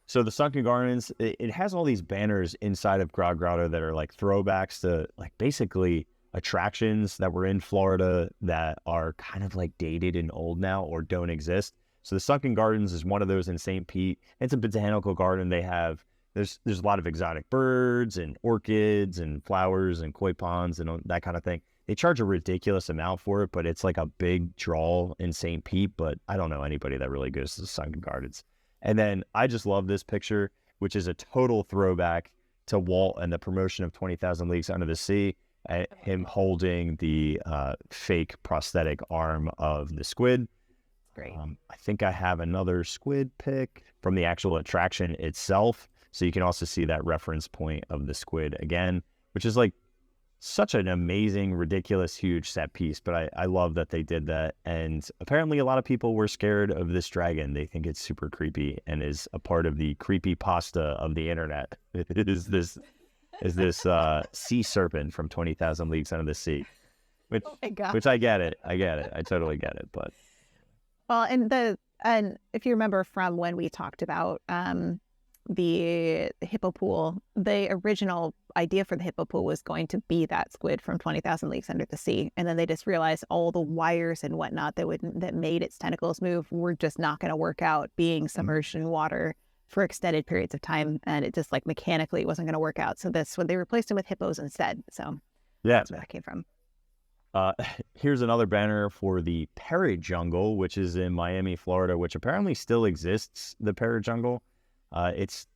So the Sunken Gardens, it has all these banners inside of Grog Grotto that are like throwbacks to like basically attractions that were in Florida that are kind of like dated and old now or don't exist. So the Sunken Gardens is one of those in St. Pete. It's a botanical garden. There's a lot of exotic birds and orchids and flowers and koi ponds and that kind of thing. They charge a ridiculous amount for it, but it's like a big draw in St. Pete, but I don't know anybody that really goes to the Sunken Gardens. And then I just love this picture, which is a total throwback to Walt and the promotion of 20,000 Leagues Under the Sea, him holding the fake prosthetic arm of the squid. Great. I think I have another squid pic from the actual attraction itself. So you can also see that reference point of the squid again, which is like such an amazing, ridiculous, huge set piece. But I love that they did that. And apparently a lot of people were scared of this dragon. They think it's super creepy and is a part of the creepy pasta of the internet. It is this sea serpent from 20,000 Leagues Under the Sea, which I get it. I totally get it. But well, and if you remember from when we talked about the hippo pool, the original idea for the hippo pool was going to be that squid from 20,000 Leagues Under the Sea, and then they just realized all the wires and whatnot that made its tentacles move were just not going to work out being submerged in water for extended periods of time, and it just like mechanically wasn't going to work out. So that's when they replaced it with hippos instead. So yeah, that's where that came from. Uh, here's another banner for the Parrot Jungle, which is in Miami, Florida, which apparently still exists, the Parrot Jungle. It's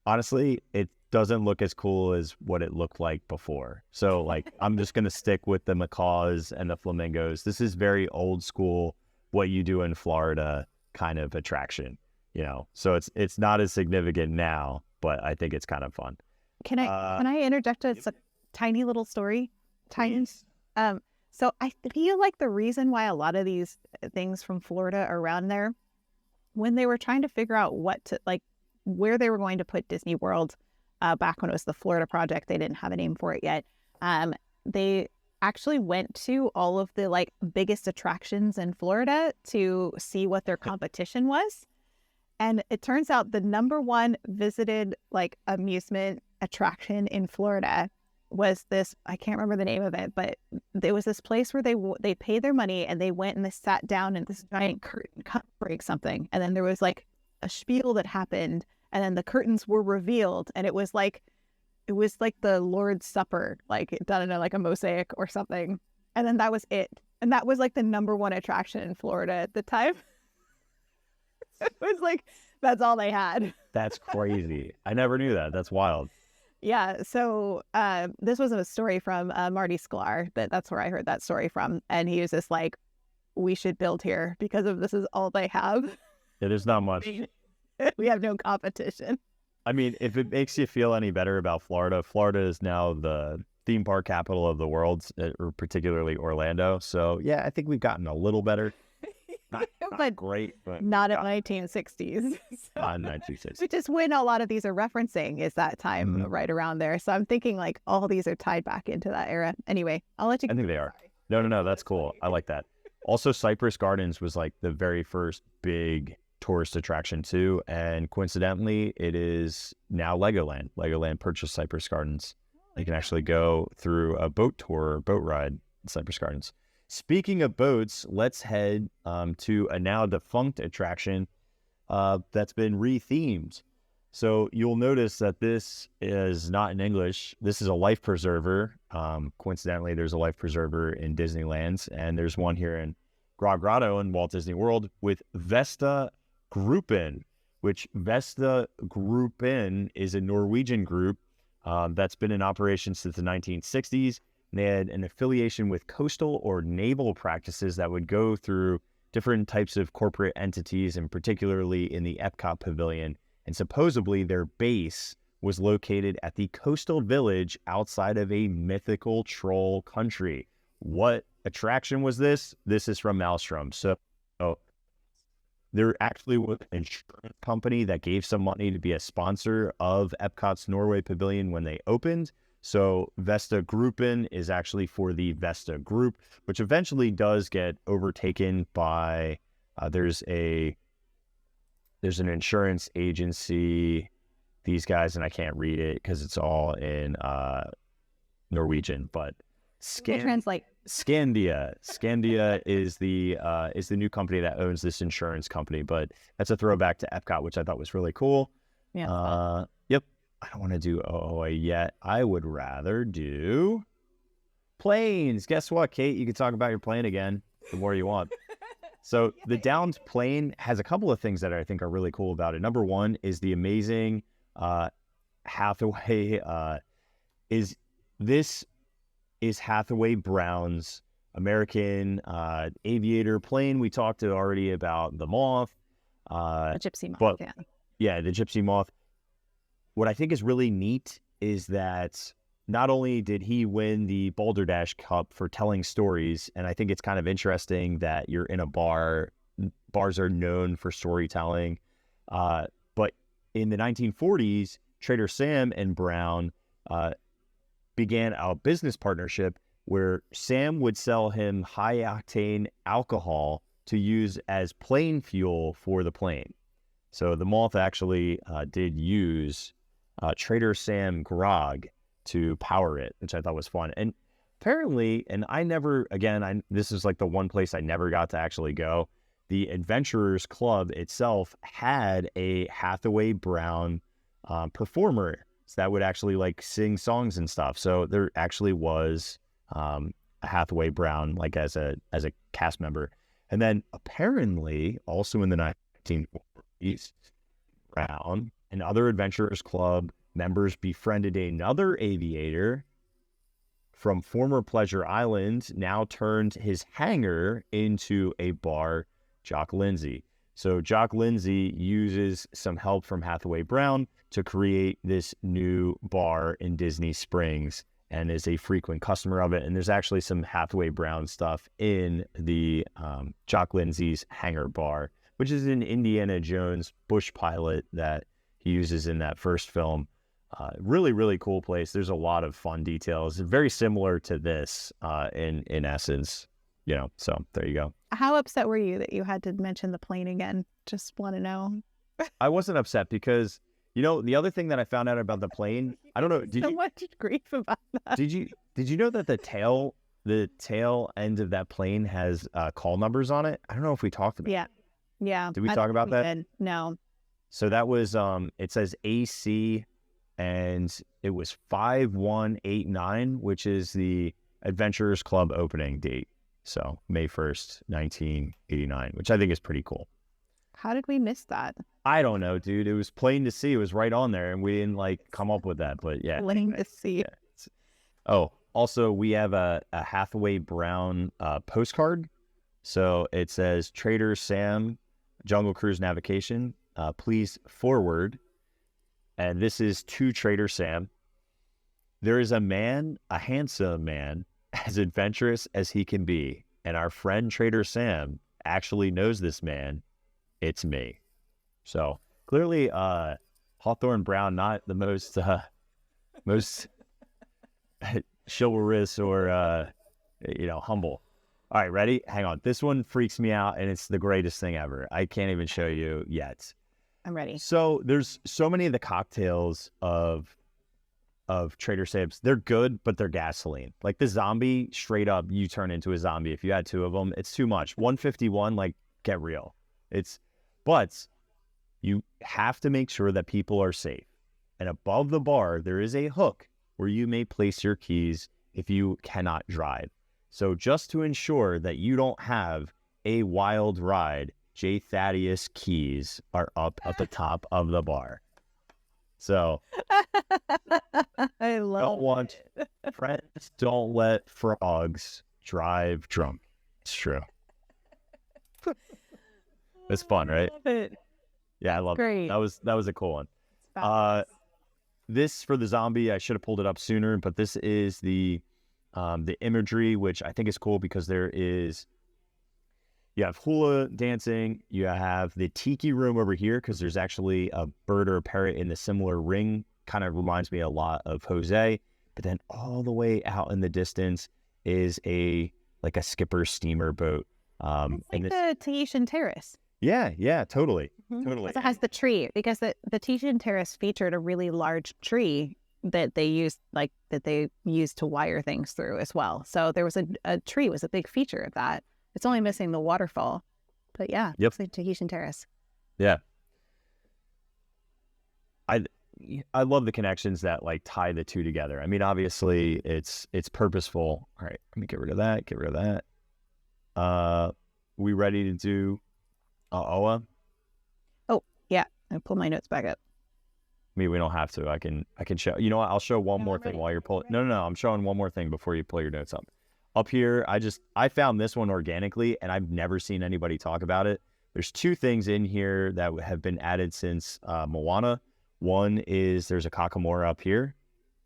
honestly, it doesn't look as cool as what it looked like before. So like, I'm just going to stick with the macaws and the flamingos. This is very old school, what you do in Florida kind of attraction, so it's not as significant now, but I think it's kind of fun. Can I interject a tiny little story? Tiny. So I feel like the reason why a lot of these things from Florida are around there, when they were trying to figure out where they were going to put Disney World, back when it was the Florida Project, they didn't have a name for it yet. They actually went to all of the biggest attractions in Florida to see what their competition was. And it turns out the number one visited amusement attraction in Florida was this, I can't remember the name of it, but there was this place where they paid their money and they went and they sat down in this giant curtain covering something. And then there was a spiel that happened, and then the curtains were revealed, and it was like the Lord's Supper, done in a mosaic or something. And then that was it. And that was the number one attraction in Florida at the time. It was that's all they had. That's crazy. I never knew that. That's wild. Yeah. So this was a story from Marty Sklar. That's where I heard that story from. And he was just we should build here because of this is all they have. Yeah, there's not much. We have no competition. I mean, if it makes you feel any better about Florida, Florida is now the theme park capital of the world, or particularly Orlando. So yeah, I think we've gotten a little better. Not great, but not at 1960s. Not 1960s. Which is when a lot of these are referencing, is that time right around there. So I'm thinking all these are tied back into that era. Anyway, I'll let you. I think they are. No, that's cool. I like that. Also, Cypress Gardens was the very first big tourist attraction too, and coincidentally, it is now Legoland. Legoland purchased Cypress Gardens. You can actually go through a boat ride in Cypress Gardens. Speaking of boats, let's head to a now defunct attraction that's been rethemed. So you'll notice that this is not in English. This is a life preserver. Coincidentally, there's a life preserver in Disneyland, and there's one here in Grotto in Walt Disney World with Vesta Gruppen, which Vesta Gruppen is a Norwegian group that's been in operation since the 1960s. They had an affiliation with coastal or naval practices that would go through different types of corporate entities, and particularly in the Epcot Pavilion. And supposedly their base was located at the coastal village outside of a mythical troll country. What attraction was this? This is from Maelstrom. So there actually was an insurance company that gave some money to be a sponsor of Epcot's Norway Pavilion when they opened. So Vesta Gruppen is actually for the Vesta Group, which eventually does get overtaken by, there's an insurance agency, these guys, and I can't read it because it's all in Norwegian, but translate. Scandia is the new company that owns this insurance company, but that's a throwback to Epcot, which I thought was really cool. Yeah. Yep. I don't want to do OOA yet. I would rather do planes. Guess what, Kate? You can talk about your plane again the more you want. So the downed plane has a couple of things that I think are really cool about it. Number one is the amazing Hathaway. This is Hathaway Brown's American aviator plane. We talked already about the Moth. The Gypsy Moth, yeah, the Gypsy Moth. What I think is really neat is that not only did he win the Boulder Dash Cup for telling stories, and I think it's kind of interesting that you're in a bar. Bars are known for storytelling. But in the 1940s, Trader Sam and Brown began a business partnership where Sam would sell him high-octane alcohol to use as plane fuel for the plane. So the Moth actually did use Trader Sam Grog to power it, which I thought was fun. And apparently, and this is the one place I never got to actually go, the Adventurers Club itself had a Hathaway Brown performer that would actually sing songs and stuff. So there actually was Hathaway Brown, like as a cast member. And then apparently also in the 1940s, Brown and other Adventurers Club members befriended another aviator from former Pleasure Island, now turned his hangar into a bar, Jock Lindsay. So Jock Lindsay uses some help from Hathaway Brown to create this new bar in Disney Springs and is a frequent customer of it. And there's actually some Hathaway Brown stuff in the Jock Lindsay's hangar bar, which is an Indiana Jones bush pilot that he uses in that first film. Really, really cool place. There's a lot of fun details. Very similar to this in essence, so there you go. How upset were you that you had to mention the plane again? Just want to know. I wasn't upset because, the other thing that I found out about the plane, I don't know. So much grief about that. Did you know that the tail end of that plane has call numbers on it? I don't know if we talked about Yeah. Did we talk about that? Did. No. So that was, it says AC, and it was 5189, which is the Adventurers Club opening date. So May 1st, 1989, which I think is pretty cool. How did we miss that? I don't know, dude. It was plain to see. It was right on there, and we didn't come up with that. But yeah. Plain to see. Yeah. Oh, also, we have a Hathaway Brown postcard. So it says, Trader Sam, Jungle Cruise Navigation, please forward. And this is to Trader Sam. There is a man, a handsome man, as adventurous as he can be. And our friend Trader Sam actually knows this man. It's me. So clearly, Hawthorne Brown, not the most chivalrous or, humble. All right, ready? Hang on. This one freaks me out, and it's the greatest thing ever. I can't even show you yet. I'm ready. So there's so many of the cocktails of Trader Sam's. They're good, but they're gasoline. Like the zombie, straight up, you turn into a zombie. If you had two of them, it's too much. 151, get real. But you have to make sure that people are safe. And above the bar, there is a hook where you may place your keys if you cannot drive. So just to ensure that you don't have a wild ride, J. Thaddeus keys are up at the top of the bar. So I love friends don't let frogs drive drunk. It's true. It's fun, right? Yeah, I love it. That was a cool one. This for the zombie, I should have pulled it up sooner, but this is the imagery, which I think is cool because you have hula dancing, you have the Tiki room over here because there's actually a bird or a parrot in the similar ring. Kind of reminds me a lot of Jose. But then all the way out in the distance is a skipper steamer boat. It's like the Tahitian Terrace. Yeah, totally. Mm-hmm. Totally. It has the tree because the Tahitian Terrace featured a really large tree that they used to wire things through as well. So there was a tree was a big feature of that. It's only missing the waterfall, but yeah, yep. It's the Tahitian Terrace. Yeah, I love the connections that tie the two together. I mean, obviously it's purposeful. All right, let me get rid of that. We ready to do Oa? Oh yeah, I pull my notes back up. We don't have to. I can show. You know what? I'll show one more thing while you're pulling. No. I'm showing one more thing before you pull your notes up. Up here, I found this one organically, and I've never seen anybody talk about it. There's two things in here that have been added since Moana. One is there's a Kakamora up here,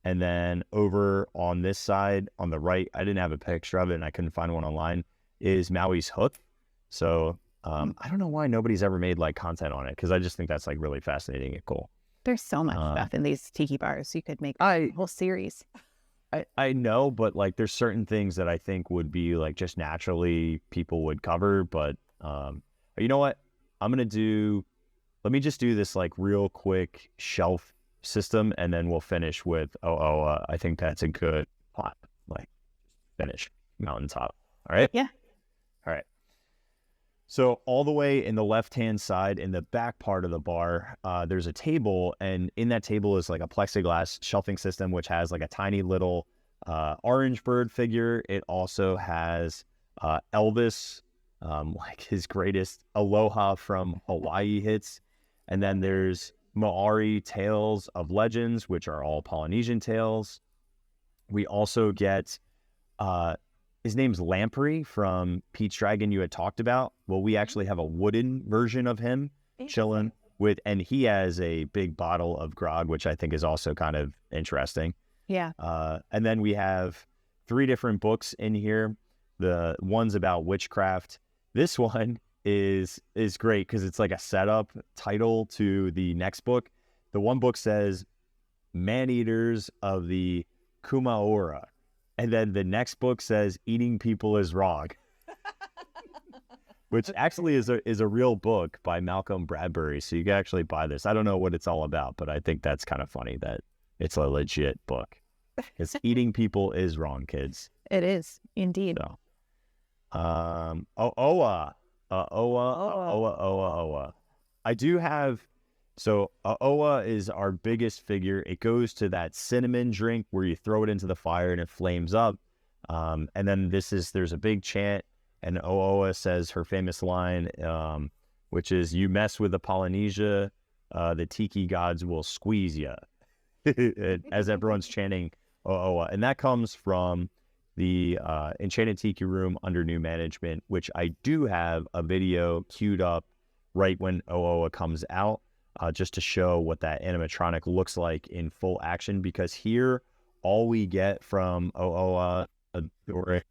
and then over on this side on the right, I didn't have a picture of it, and I couldn't find one online, is Maui's hook. So I don't know why nobody's ever made content on it, because I just think that's really fascinating and cool. There's so much stuff in these tiki bars. You could make a whole series. I know, but there's certain things that I think would be just naturally people would cover. But you know what? Let me just do this real quick shelf system, and then we'll finish with I think that's a good plot. Finish mountaintop. All right? Yeah. All right. So all the way in the left-hand side, in the back part of the bar, there's a table, and in that table is a plexiglass shelving system, which has a tiny little orange bird figure. It also has Elvis, like his greatest Aloha from Hawaii hits. And then there's Maori Tales of Legends, which are all Polynesian tales. We also get, his name's Lamprey from Pete's Dragon you had talked about. Well, we actually have a wooden version of him chilling with, and he has a big bottle of grog, which I think is also kind of interesting. Yeah. And then we have 3 different books in here. The one's about witchcraft. This one is great because it's like a setup title to the next book. The one book says Man-Eaters of the Kumaora. And then the next book says Eating People is Wrong, which actually is a real book by Malcolm Bradbury. So you can actually buy this. I don't know what it's all about, but I think that's kind of funny that it's a legit book. It's Eating People is Wrong, kids. It is indeed. So, Oa. I do have, so Oa is our biggest figure. It goes to that cinnamon drink where you throw it into the fire and it flames up. And then there's a big chant, and Oa says her famous line, which is, "You mess with the Polynesia, the Tiki gods will squeeze ya," as everyone's chanting Oa. And that comes from the Enchanted Tiki Room under new management, which I do have a video queued up right when Oa comes out, just to show what that animatronic looks like in full action, because here all we get from Oa or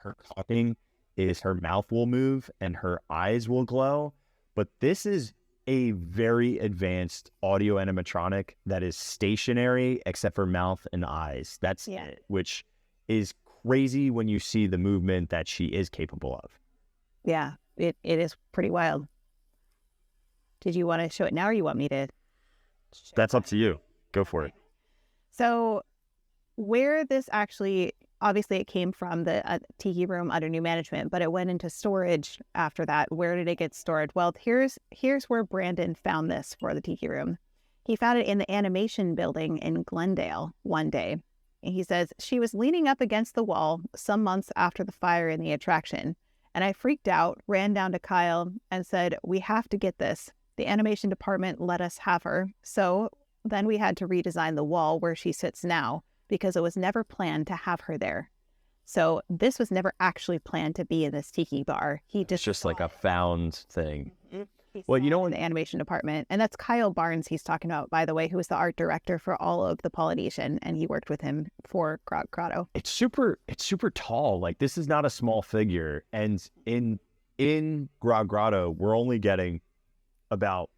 her talking is her mouth will move and her eyes will glow. But this is a very advanced audio animatronic that is stationary except for mouth and eyes. That's it, which is crazy when you see the movement that she is capable of. Yeah, it is pretty wild. Did you want to show it now, or you want me to? That's up to you. Go for it. So where this actually, obviously it came from the Tiki Room under new management, but it went into storage after that. Where did it get stored? Well, here's where Brandon found this for the Tiki Room. He found it in the animation building in Glendale one day. And he says, "She was leaning up against the wall some months after the fire in the attraction. And I freaked out, ran down to Kyle and said, 'We have to get this.' The animation department let us have her. So then we had to redesign the wall where she sits now, because it was never planned to have her there. So this was never actually planned to be in this tiki bar. It's just like a found thing." Well, you know, in the animation department, and that's Kyle Barnes he's talking about, by the way, who was the art director for all of the Polynesian, and he worked with him for Grotto. It's super tall. Like, this is not a small figure. And in Grotto, we're only getting about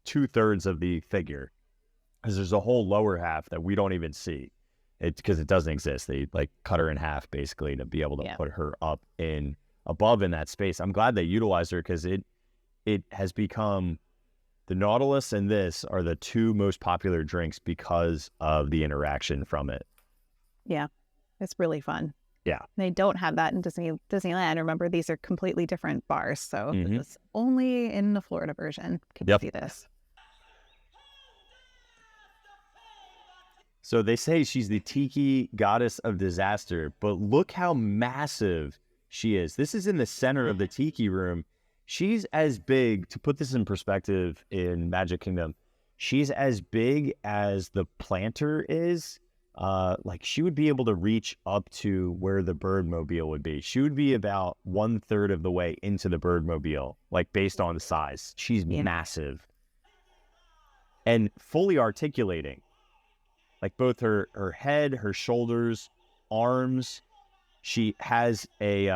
2/3 of the figure, because there's a whole lower half that we don't even see. Because it doesn't exist. They like cut her in half basically to be able to put her up above in that space. I'm glad they utilized her, because it has become, the Nautilus and this are the 2 most popular drinks because of the interaction from it. Yeah, it's really fun. Yeah. They don't have that in Disneyland. Remember, these are completely different bars. So it's only in the Florida version can you see this. So they say she's the Tiki goddess of disaster, but look how massive she is. This is in the center of the Tiki Room. She's as big, to put this in perspective in Magic Kingdom, she's as big as the planter is. Like, she would be able to reach up to where the Birdmobile would be. She would be about 1/3 of the way into the Birdmobile, like, based on the size. She's massive. And fully articulating. Like, both her head, her shoulders, arms. She has a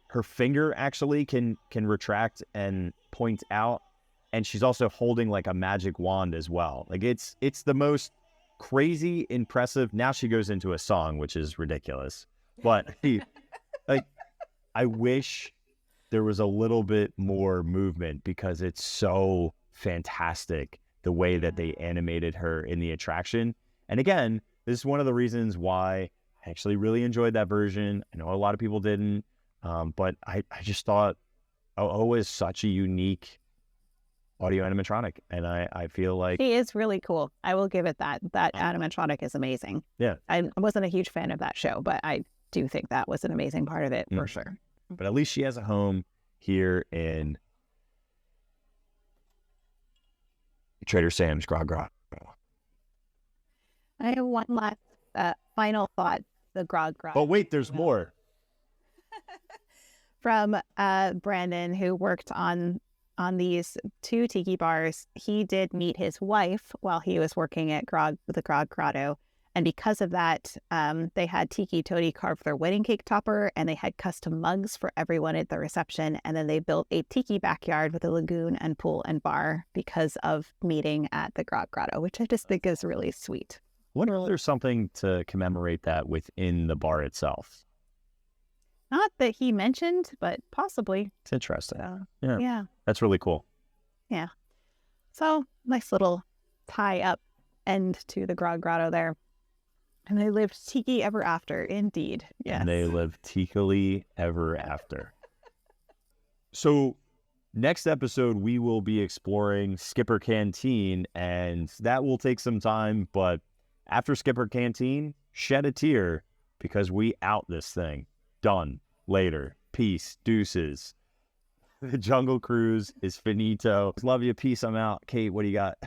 her finger actually can retract and point out, and she's also holding like a magic wand as well. Like, it's the most crazy impressive. Now she goes into a song, which is ridiculous. But like, I wish there was a little bit more movement, because it's so fantastic the way that they animated her in the attraction. And again, this is one of the reasons why I actually really enjoyed that version. I know a lot of people didn't, but I just thought Oa is such a unique audio animatronic, and I feel like He is really cool. I will give it that. That animatronic is amazing. Yeah. I wasn't a huge fan of that show, but I do think that was an amazing part of it for sure. But at least she has a home here in Trader Sam's Grog. I have one last final thought. The Grog. But wait, there's more. From Brandon, who worked on these 2 tiki bars. He did meet his wife while he was working at the Grog Grotto. And because of that, they had Tiki Toady carve their wedding cake topper, and they had custom mugs for everyone at the reception. And then they built a tiki backyard with a lagoon and pool and bar because of meeting at the Grog Grotto, which I just think is really sweet. What if there's something to commemorate that within the bar itself? Not that he mentioned, but possibly. It's interesting. Yeah. That's really cool. Yeah. So nice little tie up end to the Grog Grotto there. And they lived tiki ever after, indeed. Yes. And they lived tikily ever after. So next episode, we will be exploring Skipper Canteen, and that will take some time. But after Skipper Canteen, shed a tear because we out this thing. Done. Later. Peace. Deuces. The Jungle Cruise is finito. Love you. Peace. I'm out. Kate, what do you got?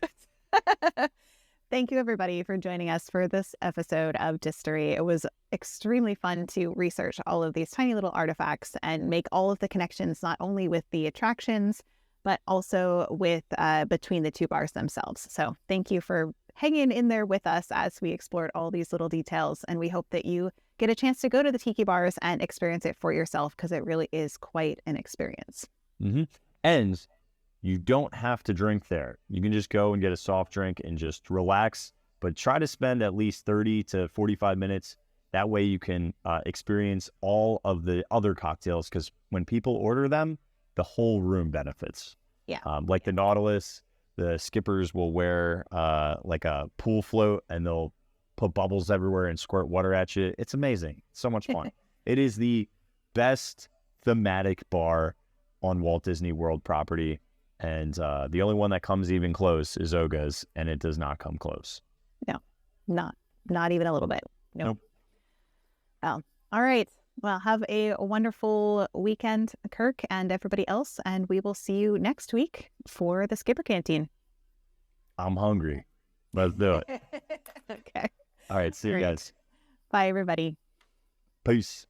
Thank you, everybody, for joining us for this episode of Distory. It was extremely fun to research all of these tiny little artifacts and make all of the connections, not only with the attractions, but also with between the 2 bars themselves. So thank you for hanging in there with us as we explored all these little details. And we hope that you get a chance to go to the tiki bars and experience it for yourself, because it really is quite an experience. And you don't have to drink there. You can just go and get a soft drink and just relax, but try to spend at least 30 to 45 minutes. That way you can experience all of the other cocktails, because when people order them, the whole room benefits. Yeah. Like the Nautilus, the skippers will wear like a pool float, and they'll put bubbles everywhere and squirt water at you. It's amazing. It's so much fun. It is the best thematic bar on Walt Disney World property. And the only one that comes even close is Oga's, and it does not come close. No, not even a little bit. Nope. Well, all right. Well, have a wonderful weekend, Kirk, and everybody else. And we will see you next week for the Skipper Canteen. I'm hungry. Let's do it. Okay. All right. See you guys. Bye, everybody. Peace.